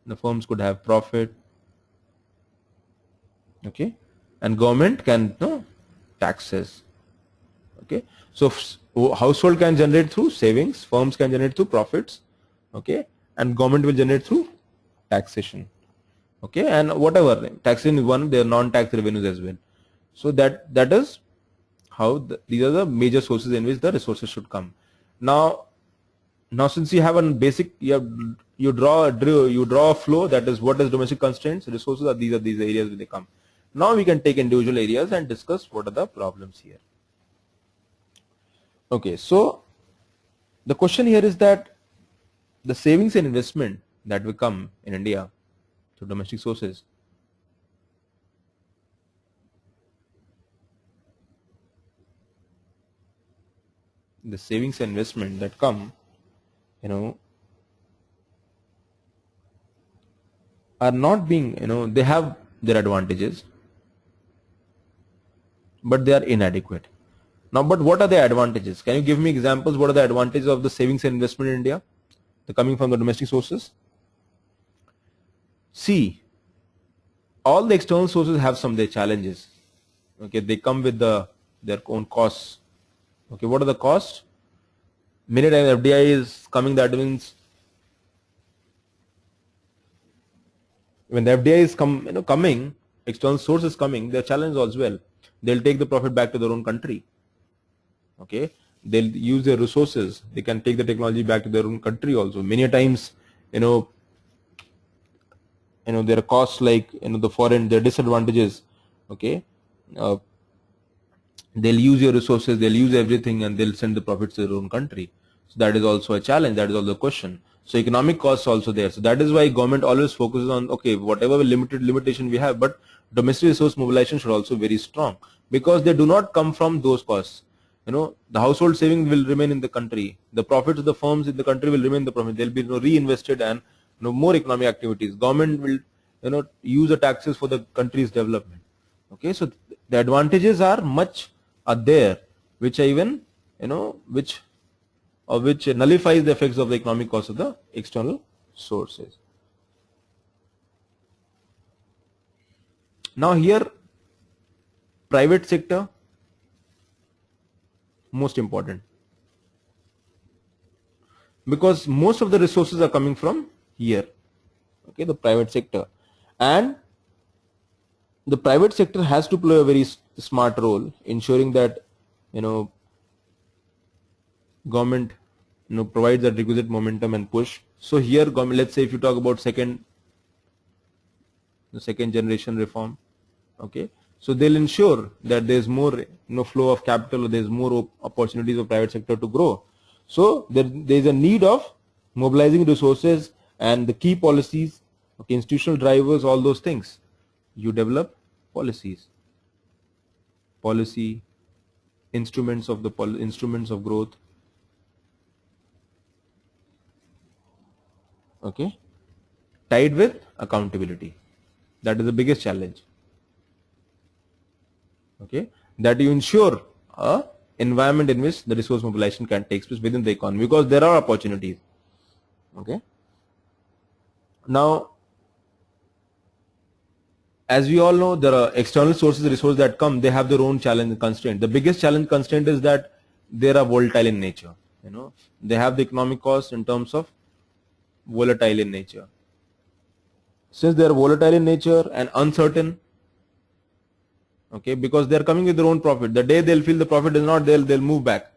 [SPEAKER 1] the firms could have profit. Okay, and government can taxes. Okay, so household can generate through savings, firms can generate through profits, okay, and government will generate through taxation. Okay, and whatever taxation is one, there are non-tax revenues as well. So that is how these are the major sources in which the resources should come. Now since you have a basic, you draw a flow, that is what is domestic constraints, resources are these areas where they come. Now we can take individual areas and discuss what are the problems here. Okay, so the question here is that the savings and investment that will come in India through domestic sources, the savings and investment that come, are not being, they have their advantages, but they are inadequate. Now, but what are the advantages? Can you give me examples? What are the advantages of the savings and investment in India? They're coming from the domestic sources. See, all the external sources have some of their challenges. Okay, they come with their own costs. Okay, what are the costs? Many times FDI is coming, that means when the FDI is coming, external sources coming, their challenge as well. They'll take the profit back to their own country. Okay, they'll use their resources. They can take the technology back to their own country also. Many times, there are costs like the foreign, their disadvantages. Okay, they'll use your resources, they'll use everything, and they'll send the profits to their own country. So that is also a challenge. That is also a question. So economic costs also there. So that is why government always focuses on, okay, whatever limitation we have, but domestic resource mobilization should also be very strong, because they do not come from those costs. The household saving will remain in the country. The profits of the firms in the country will remain the profit. They'll be reinvested, and more economic activities. Government will use the taxes for the country's development. Okay, so the advantages are there, which are even which nullifies the effects of the economic cost of the external sources. Now here, private sector, most important, because most of the resources are coming from here. Okay, the private sector, and the private sector has to play a very smart role, ensuring that government provides that requisite momentum and push. So here, government, let's say if you talk about the second generation reform, okay, so they'll ensure that there's more flow of capital, or there's more opportunities for private sector to grow. So there's a need of mobilizing resources and the key policies, okay, institutional drivers, all those things. You develop policy, instruments of growth. Okay, tied with accountability. That is the biggest challenge. Okay, that you ensure a environment in which the resource mobilization can take place within the economy, because there are opportunities. Okay, now as we all know, there are external sources, resources that come, they have their own challenge and constraint. The biggest challenge constraint is that they are volatile in nature. They have the economic cost in terms of volatile in nature. Since they are volatile in nature and uncertain, okay, because they are coming with their own profit. The day they'll feel the profit is not there, they'll move back.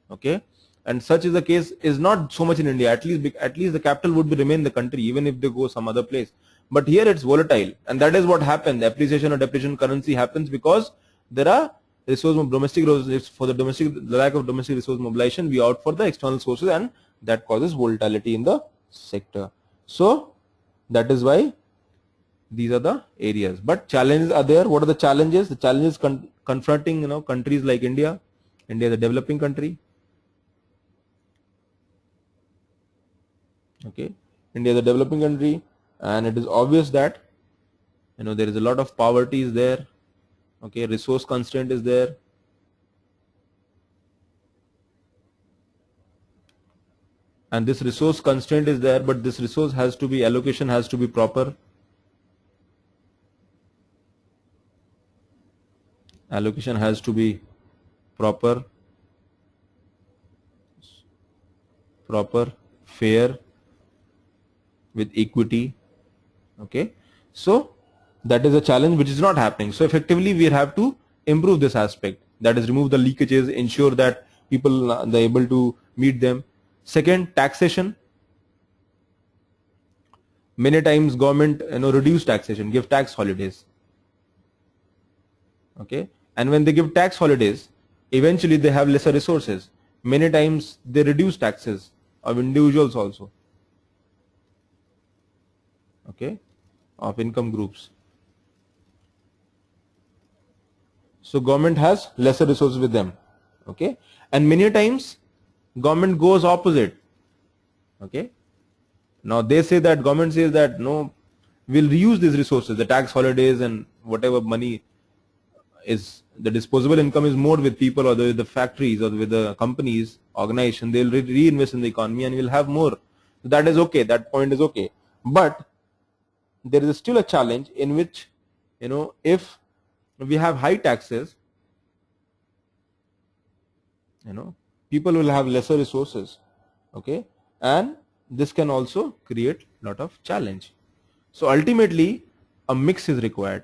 [SPEAKER 1] Okay, and such is the case is not so much in India. At least the capital would remain in the country, even if they go some other place. But here it's volatile, and that is what happens. The appreciation or depreciation currency happens because there are domestic resources. For the lack of domestic resource mobilization, we opt for the external sources, and that causes volatility in the sector. So that is why these are the areas. But challenges are there. What are the challenges? The challenges confronting countries like India. India is a developing country. Okay, India is a developing country, and it is obvious that there is a lot of poverty is there. Okay, resource constraint is there. And this resource constraint is there, but this resource has to be, allocation has to be proper. Allocation has to be proper, fair, with equity. Okay, so that is a challenge which is not happening. So effectively we have to improve this aspect, that is remove the leakages, ensure that people are able to meet them. Second, taxation. Many times government reduce taxation, give tax holidays. Okay, and when they give tax holidays, eventually they have lesser resources. Many times they reduce taxes of individuals also. Okay, of income groups. So government has lesser resources with them. Okay, and many times government goes opposite. Okay. Now they say that, government says that no, we'll reuse these resources, the tax holidays and whatever money is, the disposable income is more with people or the factories or with the companies, organization, they'll reinvest in the economy and we'll have more. That is okay, that point is okay. But there is still a challenge in which, if we have high taxes, people will have lesser resources. Okay, and this can also create a lot of challenge. So ultimately a mix is required.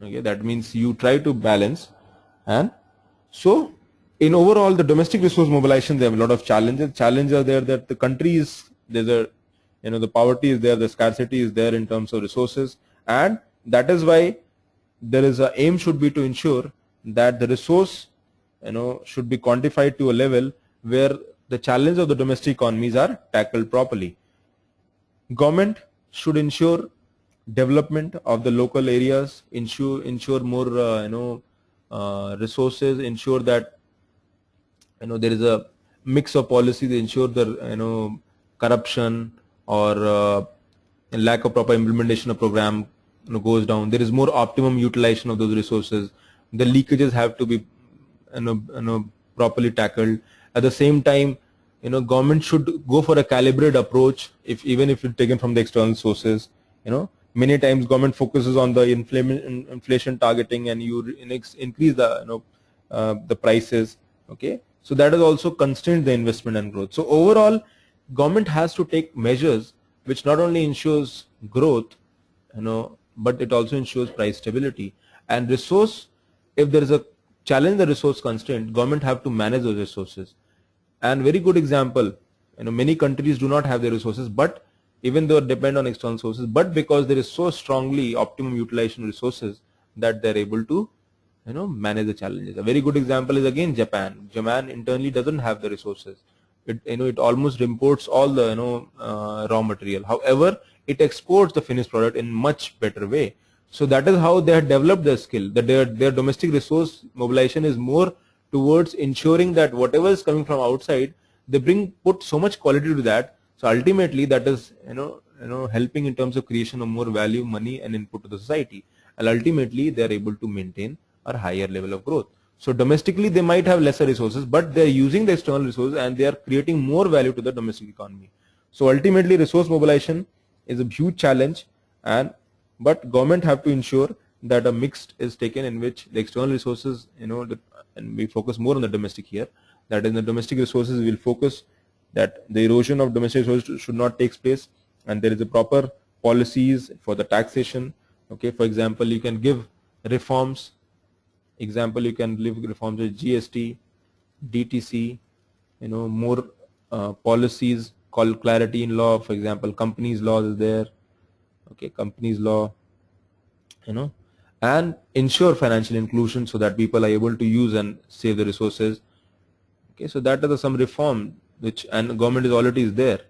[SPEAKER 1] Okay, that means you try to balance. And so in overall the domestic resource mobilization, there are a lot of challenges. Challenges are there that the country is, there's a, the poverty is there, the scarcity is there in terms of resources, and that is why there is a aim should be to ensure that the resource should be quantified to a level where the challenge of the domestic economies are tackled properly. Government should ensure development of the local areas, ensure more resources, ensure that there is a mix of policies, ensure the corruption or lack of proper implementation of program goes down. There is more optimum utilization of those resources. The leakages have to be properly tackled. At the same time, government should go for a calibrated approach, even if it's taken from the external sources. Many times government focuses on the inflation targeting and you increase the prices. Okay, so that is also constrained the investment and growth. So overall, government has to take measures which not only ensures growth, but it also ensures price stability. And resource, if there is a challenge the resource constraint, government have to manage those resources. And very good example, many countries do not have the resources, but even though depend on external sources, but because there is so strongly optimum utilization resources that they're able to manage the challenges. A very good example is again Japan. Japan internally doesn't have the resources. It almost imports all the raw material. However, it exports the finished product in much better way. So that is how they have developed their skill. That their domestic resource mobilization is more towards ensuring that whatever is coming from outside, they put so much quality to that. So ultimately, that is helping in terms of creation of more value, money, and input to the society. And ultimately, they are able to maintain a higher level of growth. So domestically, they might have lesser resources, but they are using the external resources and they are creating more value to the domestic economy. So ultimately, resource mobilization is a huge challenge, but government have to ensure that a mixed is taken in which the external resources, and we focus more on the domestic here. That in the domestic resources, we will focus that the erosion of domestic resources should not take place, and there is a proper policies for the taxation. Okay, for example, you can give reforms. Example, you can give reforms with GST, DTC, more policies called clarity in law. For example, companies law is there. Okay, companies law, and ensure financial inclusion so that people are able to use and save the resources. Okay, so that are some reform which and government is already there.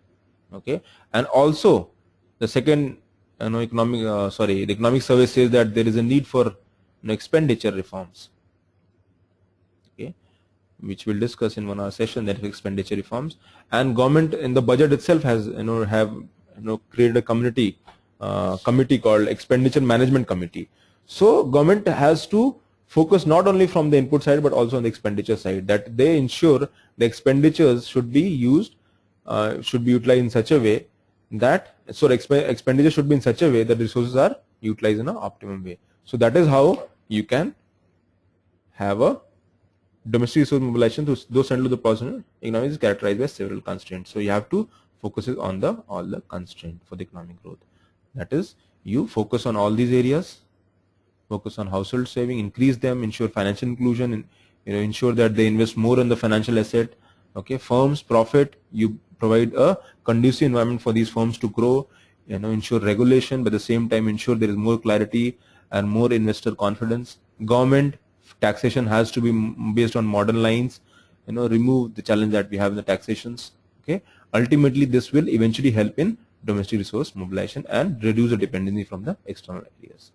[SPEAKER 1] Okay, and also the second the economic survey says that there is a need for expenditure reforms. Okay, which we'll discuss in 1 hour session, that is expenditure reforms. And government in the budget itself has created a committee called Expenditure Management Committee. So government has to focus not only from the input side but also on the expenditure side, that they ensure the expenditures should be used, should be utilized in such a way that expenditure should be in such a way that resources are utilized in an optimum way. So that is how you can have a domestic resource mobilization to those central to the personal economy is characterized by several constraints. So you have to focus on all the constraints for the economic growth. That is, you focus on all these areas, focus on household saving, increase them, ensure financial inclusion, and ensure that they invest more in the financial asset. Okay, firms profit, you provide a conducive environment for these firms to grow, ensure regulation, but at the same time ensure there is more clarity and more investor confidence. Government taxation has to be based on modern lines, remove the challenge that we have in the taxations. Okay, ultimately this will eventually help in domestic resource mobilization and reduce the dependency from the external areas.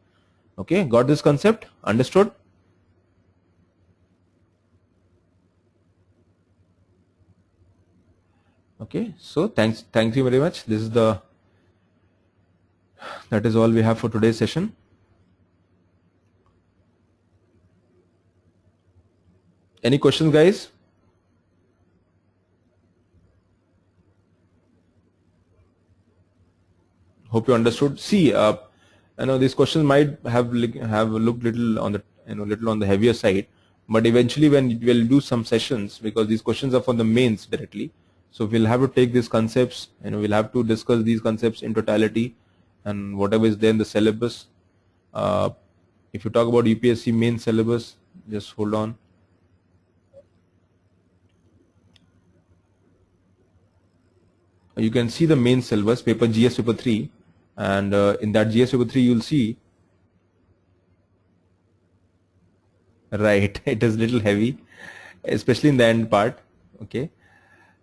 [SPEAKER 1] Okay, got this concept? Understood? Okay, so thank you very much. That is all we have for today's session. Any questions, guys? Hope you understood. See, I know these questions might have looked little on the little on the heavier side, but eventually when we'll do some sessions, because these questions are from the mains directly, so we'll have to take these concepts. We'll have to discuss these concepts in totality, and whatever is there in the syllabus. Uh, if you talk about UPSC main syllabus, just hold on. You can see the main syllabus, paper GS paper 3, and in that GS paper 3 you'll see, right, it is little heavy, especially in the end part. Okay,